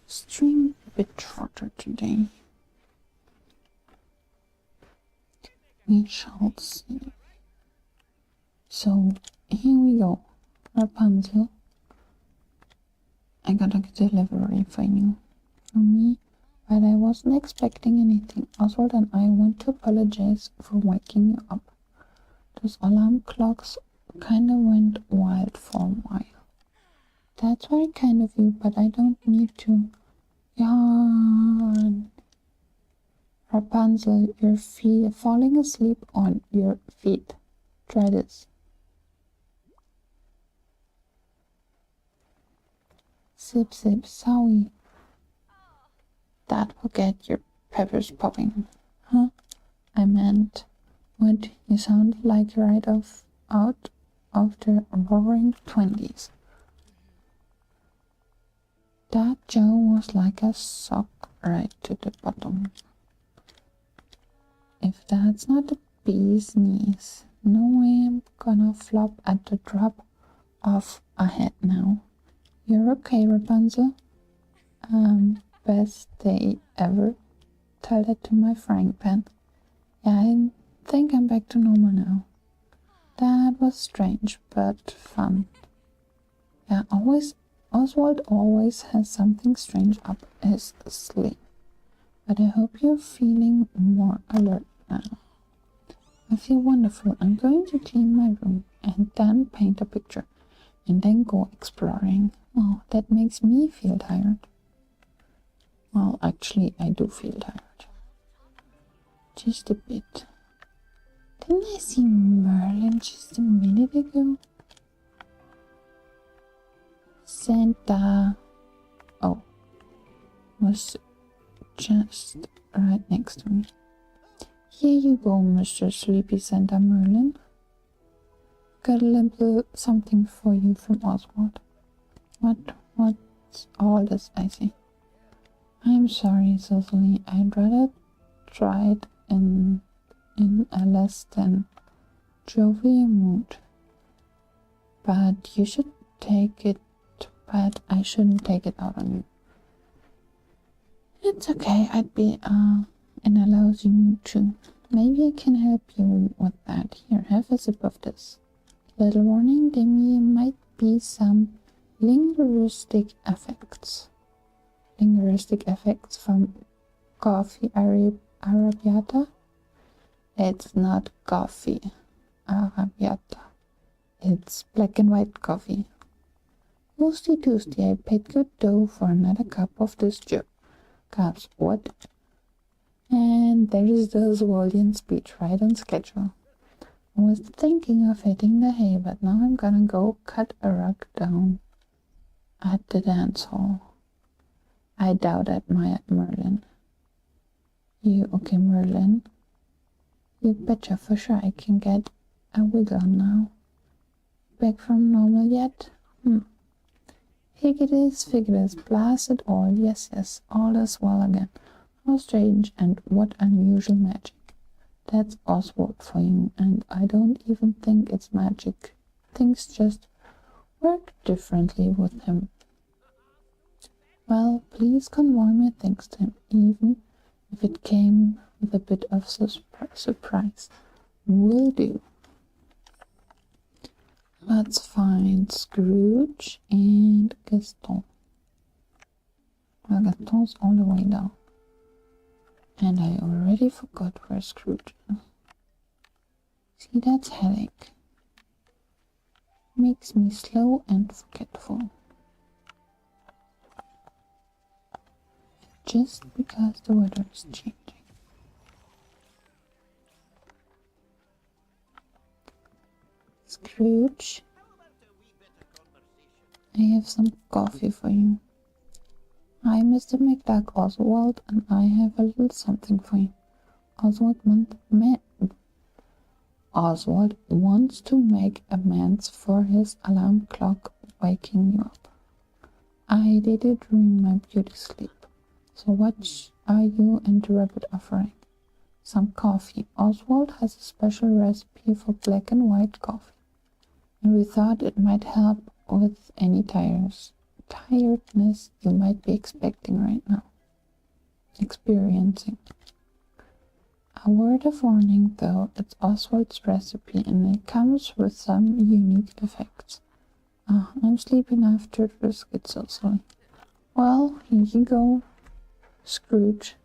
stream a bit shorter today. We shall see. So here we go. Rapunzel, I got a delivery for you from me, but I wasn't expecting anything. Oswald and I want to apologize for waking you up. Those alarm clocks kind of went wild for a while. That's very kind of you, but I don't need to yawn. Rapunzel, your feet falling asleep on your feet. Try this. Sip, sip, sorry. That will get your peppers popping. Huh? I meant, what you sound like right out of the roaring 20s. That Joe was like a sock right to the bottom. If that's not the bee's knees, no way I'm gonna flop at the drop of a head now. You're okay, Rapunzel? Best day ever. Tell that to my frying pan. Yeah, I think I'm back to normal now. That was strange, but fun. Yeah, Oswald always has something strange up his sleeve. But I hope you're feeling more alert now. I feel wonderful. I'm going to clean my room and then paint a picture and then go exploring. Oh, that makes me feel tired. Well, actually, I do feel tired. Just a bit. Didn't I see Merlin just a minute ago? Santa. Oh, was just right next to me. Here you go, Mr. Sleepy Santa Merlin. Got a little something for you from Oswald. What's all this I see? I'm sorry, Cecily. I'd rather try it in a less than jovial mood. But you should take it, but I shouldn't take it out on you. It's okay, I'd be in a lousy mood too. Maybe I can help you with that. Here, have a sip of this. Little warning, there might be some linguistic effects. Linguistic effects from coffee arrabbiata. It's not coffee arrabbiata. It's black and white coffee. Toasty toasty, I paid good dough for another cup of this joke. Cups, what? And there is the Oswaldian speech right on schedule. I was thinking of hitting the hay, but now I'm gonna go cut a rug down at the dance hall. I doubt it, my Merlin. You okay, Merlin? You betcha for sure I can get a wiggle on now. Back from normal yet? Figures, blast it all. Yes, all is well again. How strange and what unusual magic. That's Oswald for you, and I don't even think it's magic. Things just work differently with him. Well, please convey my thanks to him, even if it came with a bit of surprise. Will do. Let's find Scrooge and Gaston. Well, Gaston's all the way down. And I already forgot where Scrooge is. See, that's headache. Makes me slow and forgetful. Just because the weather is changing. Scrooge, I have some coffee for you. Hi, Mr. McDuck, Oswald, and I have a little something for you. Oswald wants to make amends for his alarm clock waking you up. I did it during my beauty sleep. So what are you and the rabbit offering? Some coffee. Oswald has a special recipe for black and white coffee, and we thought it might help with any tiredness you might be expecting right now. Experiencing. A word of warning though, it's Oswald's recipe and it comes with some unique effects. I'm sleeping after the biscuit so sorry. Well, here you go, Scrooge.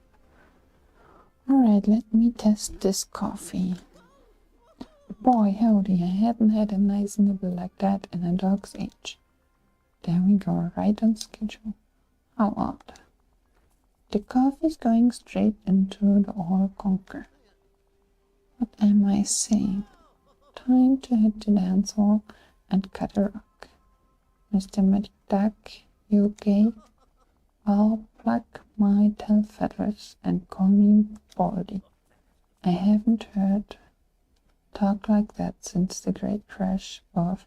Alright, let me test this coffee. Boy, howdy, I hadn't had a nice nibble like that in a dog's age. There we go, right on schedule. How odd. The coffee's going straight into the oil conker. What am I saying? Time to hit the dance hall and cut a rock. Mr. McDuck, you okay? I'll pluck my tail feathers and call me Baldy. I haven't heard talk like that since the great crash of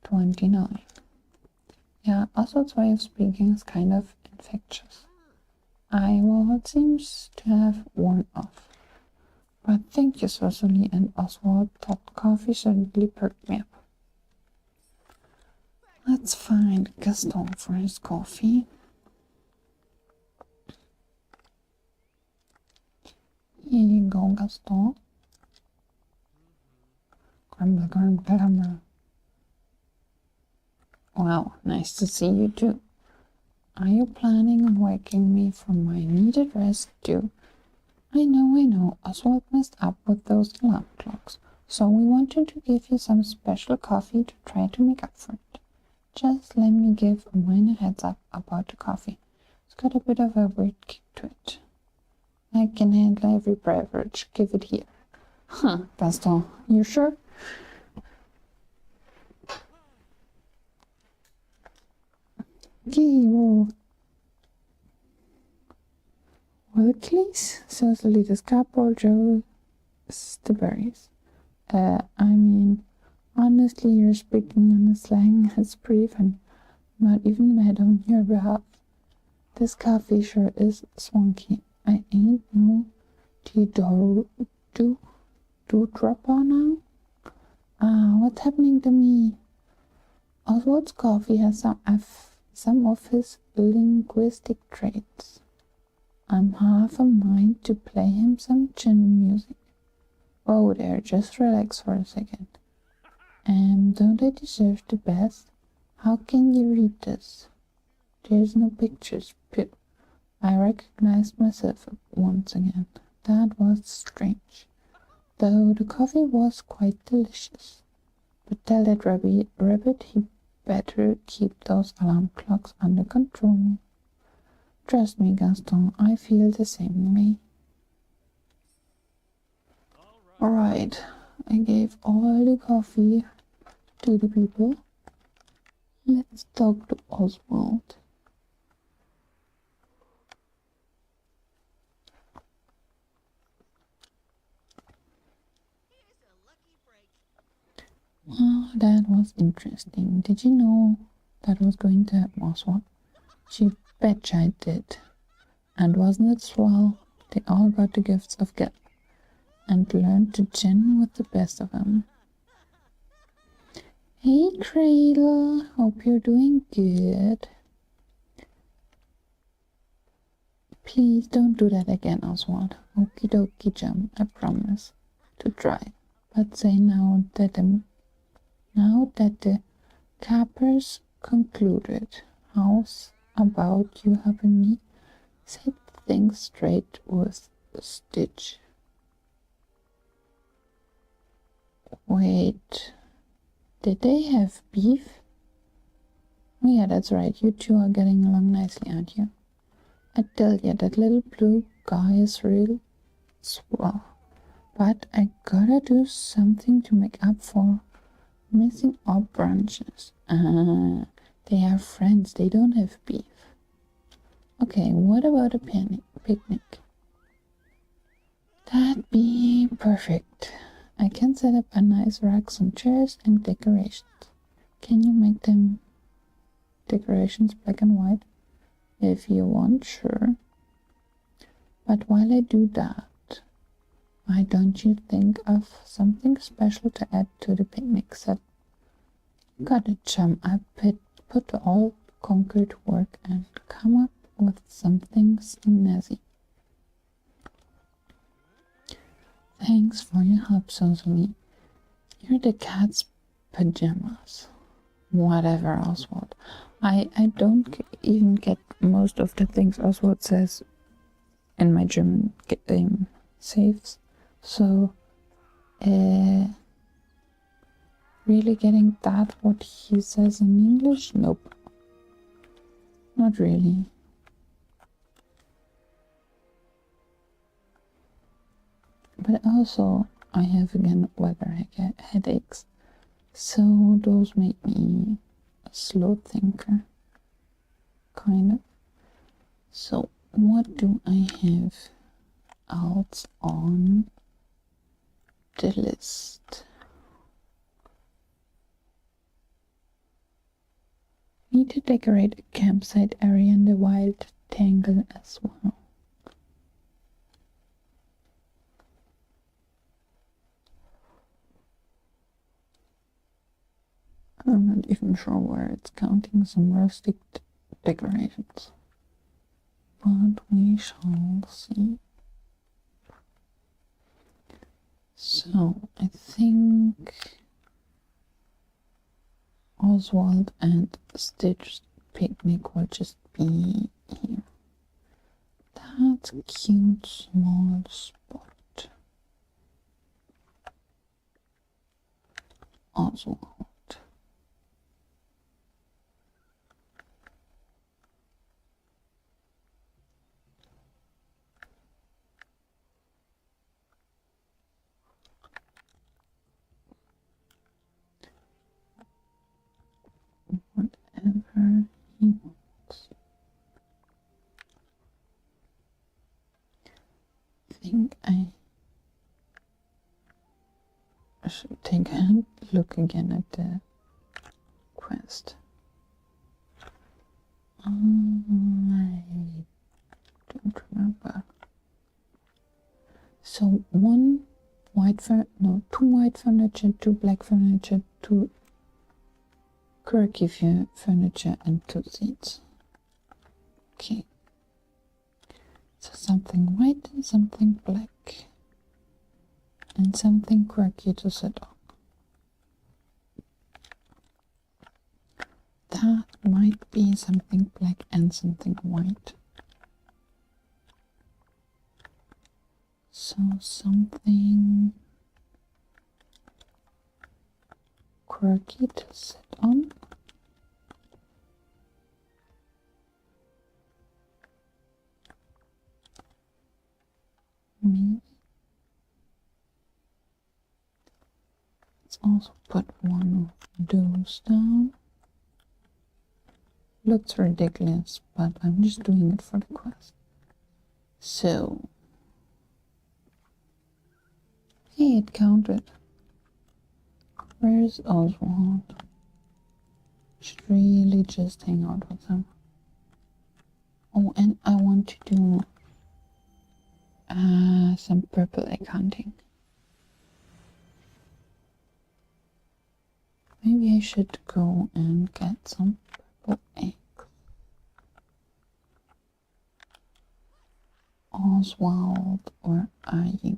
29. Yeah, Oswald's way of speaking is kind of infectious. It seems to have worn off. But thank you, Soso and Oswald. That coffee certainly perked me up. Let's find Gaston for his coffee. Here you go, Gaston. Grumble, grumble, grumble. Wow, nice to see you too. Are you planning on waking me from my needed rest too? I know, Oswald messed up with those alarm clocks, so we wanted to give you some special coffee to try to make up for it. Just let me give a minor heads up about the coffee. It's got a bit of a weird kick to it. I can handle every beverage. Give it here. Huh, Gaston, you sure? Well, please, Cecily, the cardboard Joe, the berries. Honestly, you're speaking on the slang. It's pretty funny. I'm not even mad on your behalf. This coffee sure is swanky. I ain't no dropper now. What's happening to me? Oswald's coffee has some of his linguistic traits. I'm half a mind to play him some chin music. Oh there, just relax for a second. Don't I deserve the best? How can you read this? There's no pictures. Phew. I recognized myself once again. That was strange. Though the coffee was quite delicious. But tell that rabbit he better keep those alarm clocks under control. Trust me, Gaston, I feel the same way. Alright, I gave all the coffee to the people. Let's talk to Oswald. Oh, that was interesting. Did you know that was going to happen, Oswald? She betcha I did. And wasn't it swell? They all got the gifts of gab and learned to gin with the best of them. Hey Cradle, hope you're doing good. Please don't do that again, Oswald. Okie dokie, Jum, I promise to try. But say now that the cappers concluded, how's about you helping me set things straight with Stitch? Wait, did they have beef? Oh yeah, that's right, you two are getting along nicely, aren't you? I tell ya, that little blue guy is real swell. But I gotta do something to make up for missing our branches. They are friends, they don't have beef. Okay, what about a picnic? That'd be perfect. I can set up a nice rack, some chairs and decorations. Can you make them decorations black and white? If you want, sure. But while I do that, why don't you think of something special to add to the picnic set? Got it, chum. I put all concrete work and come up with something snazzy. Thanks for your help, Soso. You're the cat's pajamas. Whatever, Oswald. I don't even get most of the things Oswald says in my German saves. So, really getting that what he says in English? Nope. Not really. But also, I have again weather headaches. So those make me a slow thinker. Kind of. So what do I have else on the list? Need to decorate a campsite area in the wild tangle as well. I'm not even sure where it's counting some rustic decorations. But we shall see. So, I think Oswald and Stitch's picnic will just be here. That cute small spot. Oswald. Whatever he wants. I think I should take a look again at the quest. I don't remember. So two white furniture, 2 black furniture, 2 quirky furniture, and 2 seats. Okay. So something white and something black. And something quirky to sit on. That might be something black and something white. So something quirky to sit on. Maybe. Let's also put one of those down. Looks ridiculous, but I'm just doing it for the quest. So, hey, it counted. Where's Oswald? Should really just hang out with him. Oh, and I want going to do some purple egg hunting. Maybe I should go and get some purple eggs. Oswald, where are you?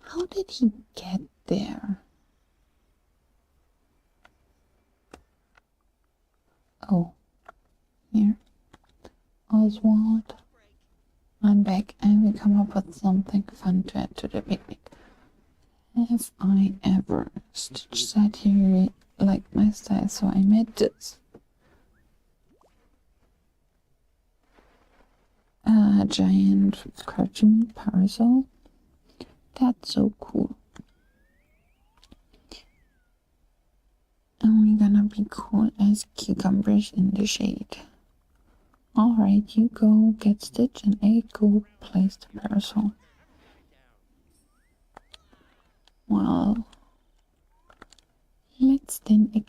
How did he get there? Oh, here. Oswald, I'm back and we come up with something fun to add to the picnic. Have I ever? Stitch said he really liked my style, so I made this. A giant cartoon parasol. That's so cool. And we're gonna be cool as cucumbers in the shade. Alright, you go get Stitch and I go place the parasol. Well, let's then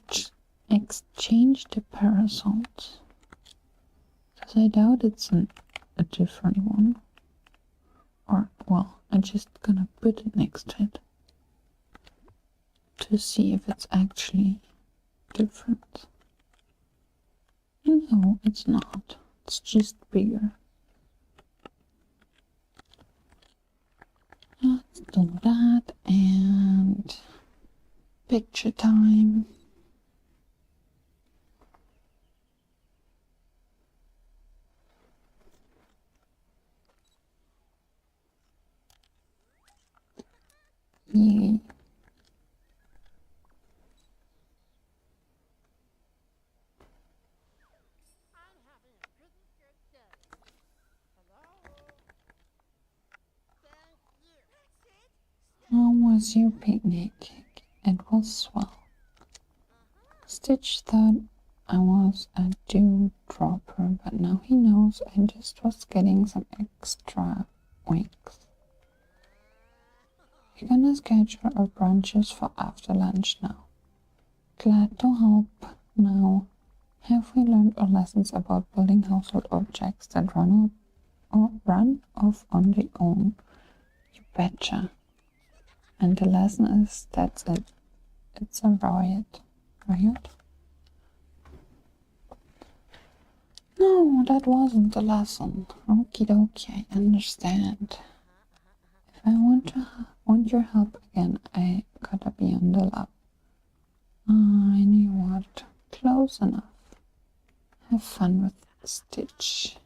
exchange the parasols. Because I doubt it's a different one. Or, well, I'm just gonna put it next to it. To see if it's actually different. No, it's not. It's just bigger. Let's do that and picture time. Yay. How was your picnic? It was swell. Stitch thought I was a dew-dropper, but now he knows I just was getting some extra winks. We're gonna schedule our brunches for after lunch now. Glad to help. Now, have we learned our lessons about building household objects that run off on their own? You betcha. And the lesson is, that's it. It's a riot. Riot? No, that wasn't the lesson. Okie dokie, I understand. If I want your help again, I gotta be on the lab. I knew what. Close enough. Have fun with Stitch.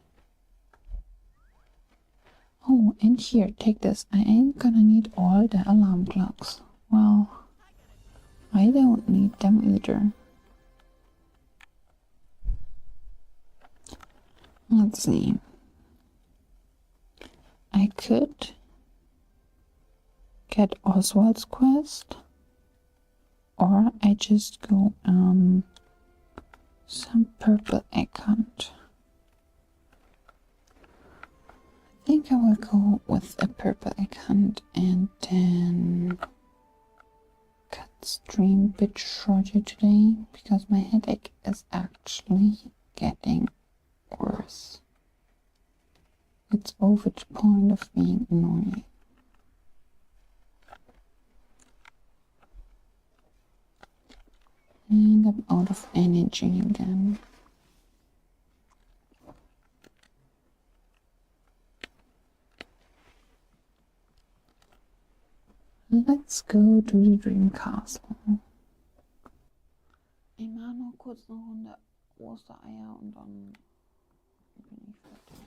Oh, and here, take this. I ain't gonna need all the alarm clocks. Well, I don't need them either. Let's see. I could get Oswald's quest, or I just go some purple egg hunt. I think I will go with a purple egg hunt and then cut stream a bit shorter today because my headache is actually getting worse. It's over the point of being annoying. And I'm out of energy again. Let's go to the Dream Castle. Ich mache noch kurz eine Runde Ostereier und dann bin ich fertig.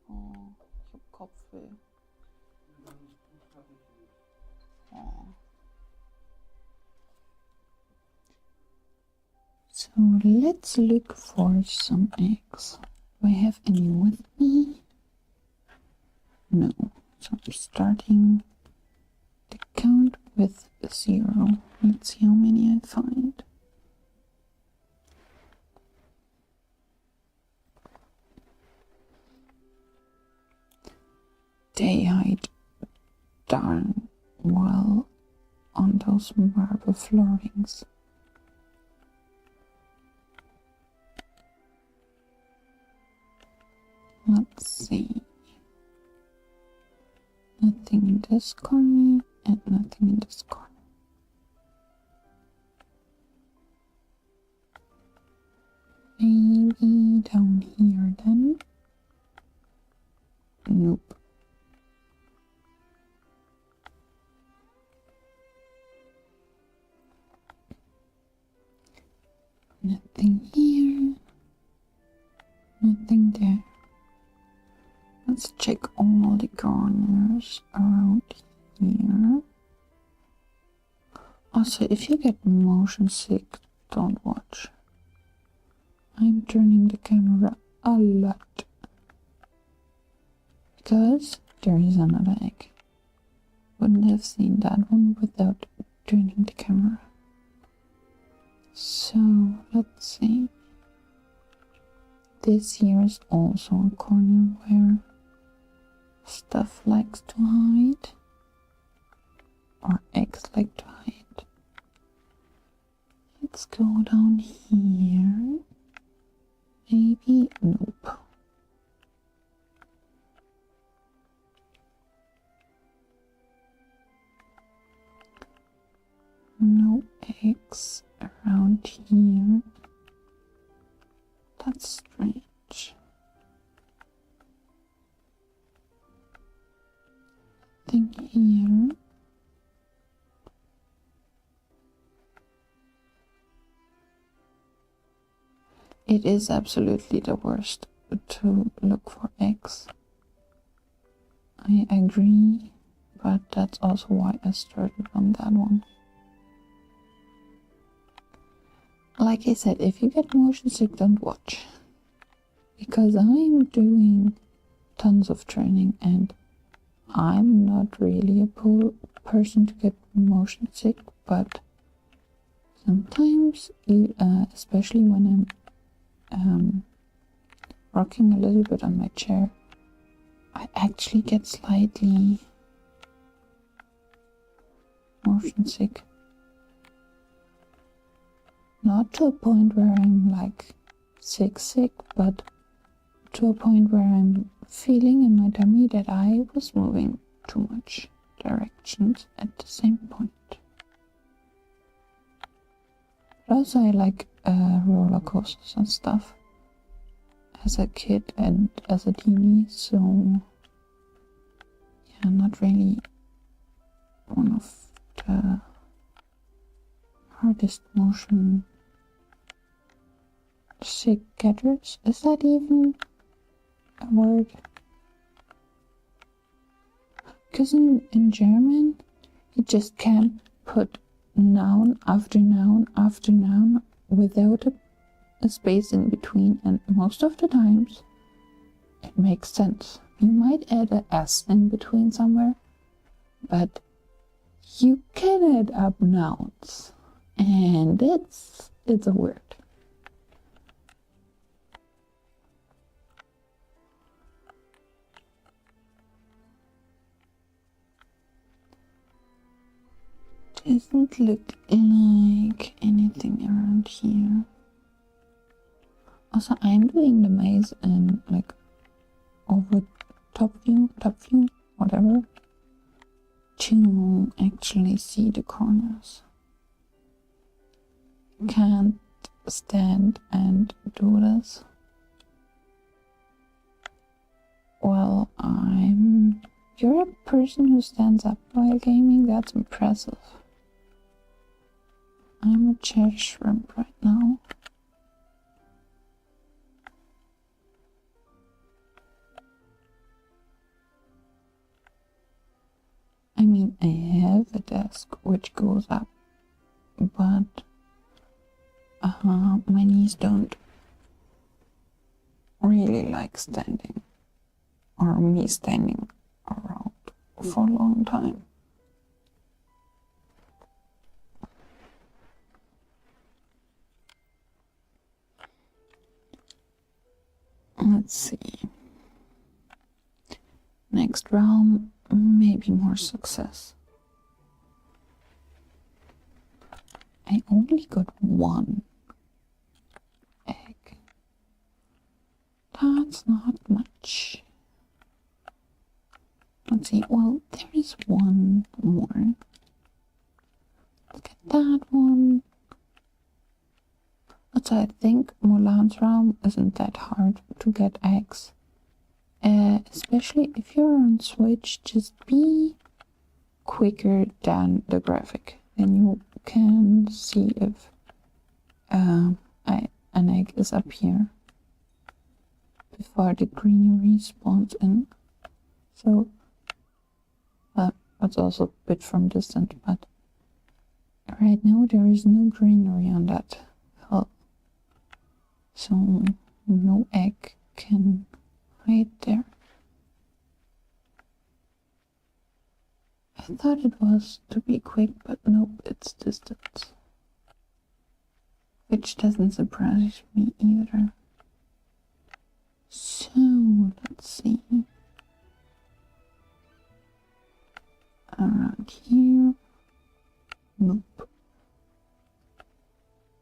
Oh, ich hab Kopfweh. Oh. So let's look for some eggs. Do I have any with me? No. So I'm starting the count with 0. Let's see how many I find. They hide darn well on those marble floorings. Let's see. Nothing in this corner and nothing in this corner. Maybe down here then. Nope. Nothing here. Nothing there. Let's check all the corners around here. Also, if you get motion sick, don't watch. I'm turning the camera a lot because there is another egg. Wouldn't have seen that one without turning the camera. So let's see. This here is also a corner where stuff likes to hide, or eggs like to hide. Let's go down here. Maybe, nope. No eggs around here. That's strange. Thing here. It is absolutely the worst to look for eggs. I agree, but that's also why I started on that one. Like I said, if you get motion sick, don't watch. Because I'm doing tons of training and I'm not really a person to get motion sick, but sometimes, especially when I'm rocking a little bit on my chair, I actually get slightly motion sick. Not to a point where I'm like sick, but to a point where I'm feeling in my tummy that I was moving too much directions at the same point. But also I like roller coasters and stuff as a kid and as a teenie, so yeah, not really one of the hardest motion sick getters. Is that even a word? Because in German you just can't put noun after noun after noun without a space in between, and most of the times it makes sense. You might add a S in between somewhere, but you can add up nouns, and it's a word. Doesn't look like anything around here. Also, I'm doing the maze in like over top view, whatever, to actually see the corners. Can't stand and do this. Well, you're a person who stands up while gaming. That's impressive. I'm a chair shrimp right now. I mean, I have a desk which goes up, but my knees don't really like standing, or me standing around for a long time. Let's see. Next realm, maybe more success. I only got one egg. that's not much. Let's see. Well, there is one more. Let's get that one. So I think Mulan's realm isn't that hard to get eggs. Especially if you're on Switch, just be quicker than the graphic. Then you can see if an egg is up here before the greenery spawns in. So that's also a bit from distance, but right now there is no greenery on that hill. So no egg can hide there. I thought it was to be quick, but nope, it's distance. Which doesn't surprise me either. So, let's see. Around here. Nope.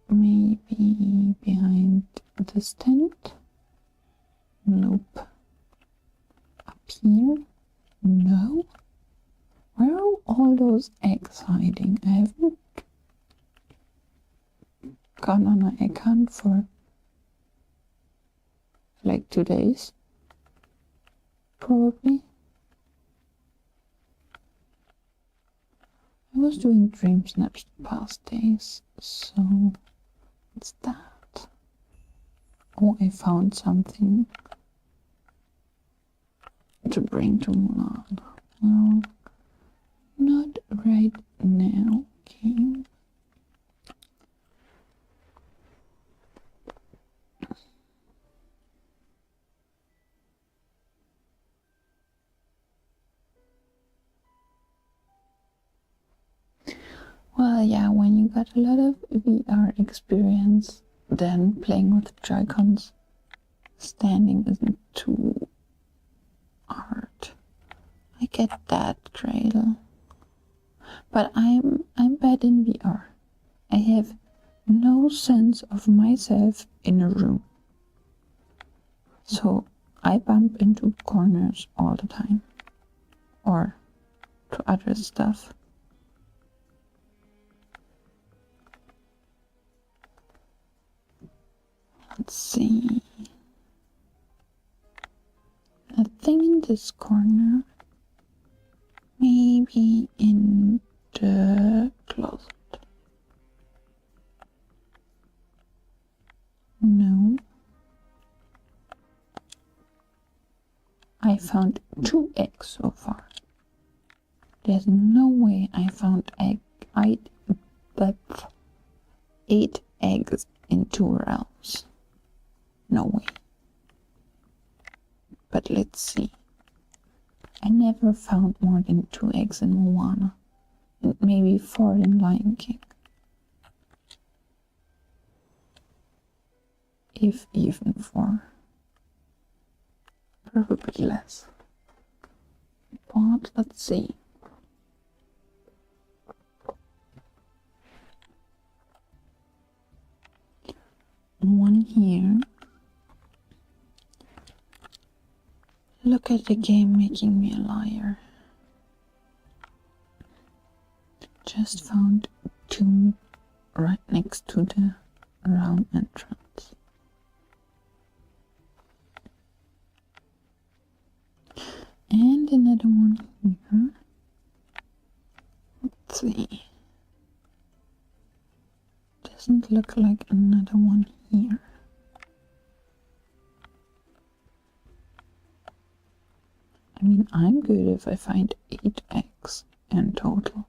Maybe behind this tent. Nope. Up here. No. Where are all those eggs hiding? I haven't gone on an egg hunt for like 2 days. Probably. I was doing dream snaps the past days, so what's that? Oh, I found something to bring to Mulan. Well, not right now, okay. Well, yeah, when you got a lot of VR experience, then playing with Joy-Cons, standing isn't too hard. I get that, Cradle. But I'm bad in VR. I have no sense of myself in a room. So I bump into corners all the time. Or to other stuff. Let's see. Nothing in this corner. Maybe in the closet. No. I found 2 eggs so far. There's no way I found 8 eggs in 2 realms. No way. But let's see. I never found more than 2 eggs in Moana. And maybe 4 in Lion King. If even 4. Probably less. But let's see. One here. Look at the game making me a liar. Just found 2 right next to the round entrance. And another one here. Let's see. Doesn't look like another one here. I mean, I'm good if I find 8 eggs in total.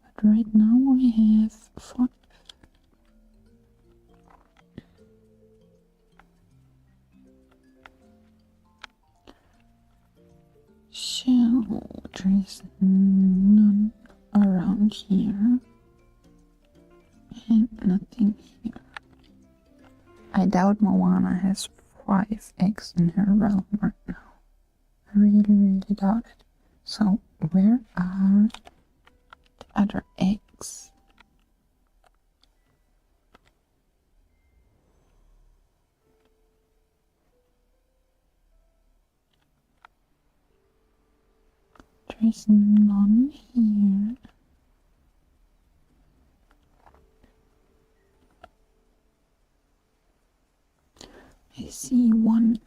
But right now I have 5. So, there's none around here. And nothing here. I doubt Moana has 5 eggs in her realm right now. I really doubt it. So, where are the other eggs? There's none here. I see one.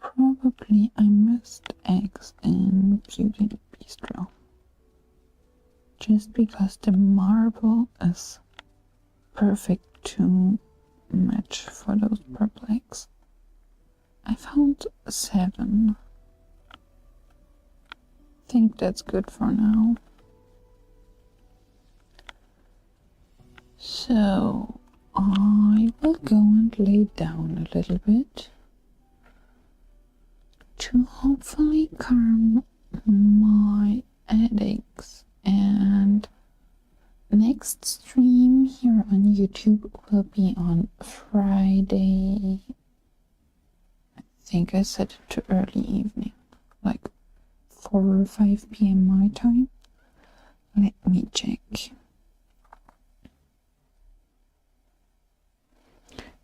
Probably I missed eggs in Beauty and Bistro. Just because the marble is perfect to match for those purple eggs. I found 7. I think that's good for now. So I will go and lay down a little bit to hopefully calm my headaches. And next stream here on YouTube will be on Friday. I think I set it to early evening, like 4 or 5 p.m. my time. Let me check.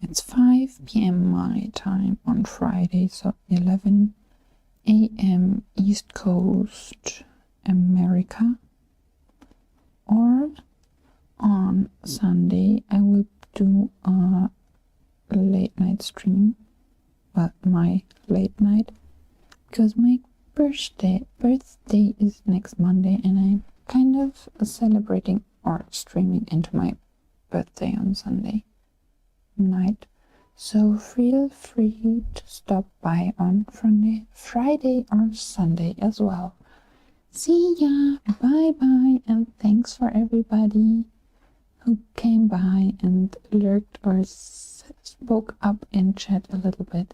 It's 5 p.m. my time on Friday, so 11 a.m. East Coast America. Or on Sunday I will do a late night stream. Well, my late night, because my birthday is next Monday, and I'm kind of celebrating or streaming into my birthday on Sunday night. So feel free to stop by on Friday or Sunday as well. See ya, bye bye, and thanks for everybody who came by and lurked or spoke up in chat a little bit.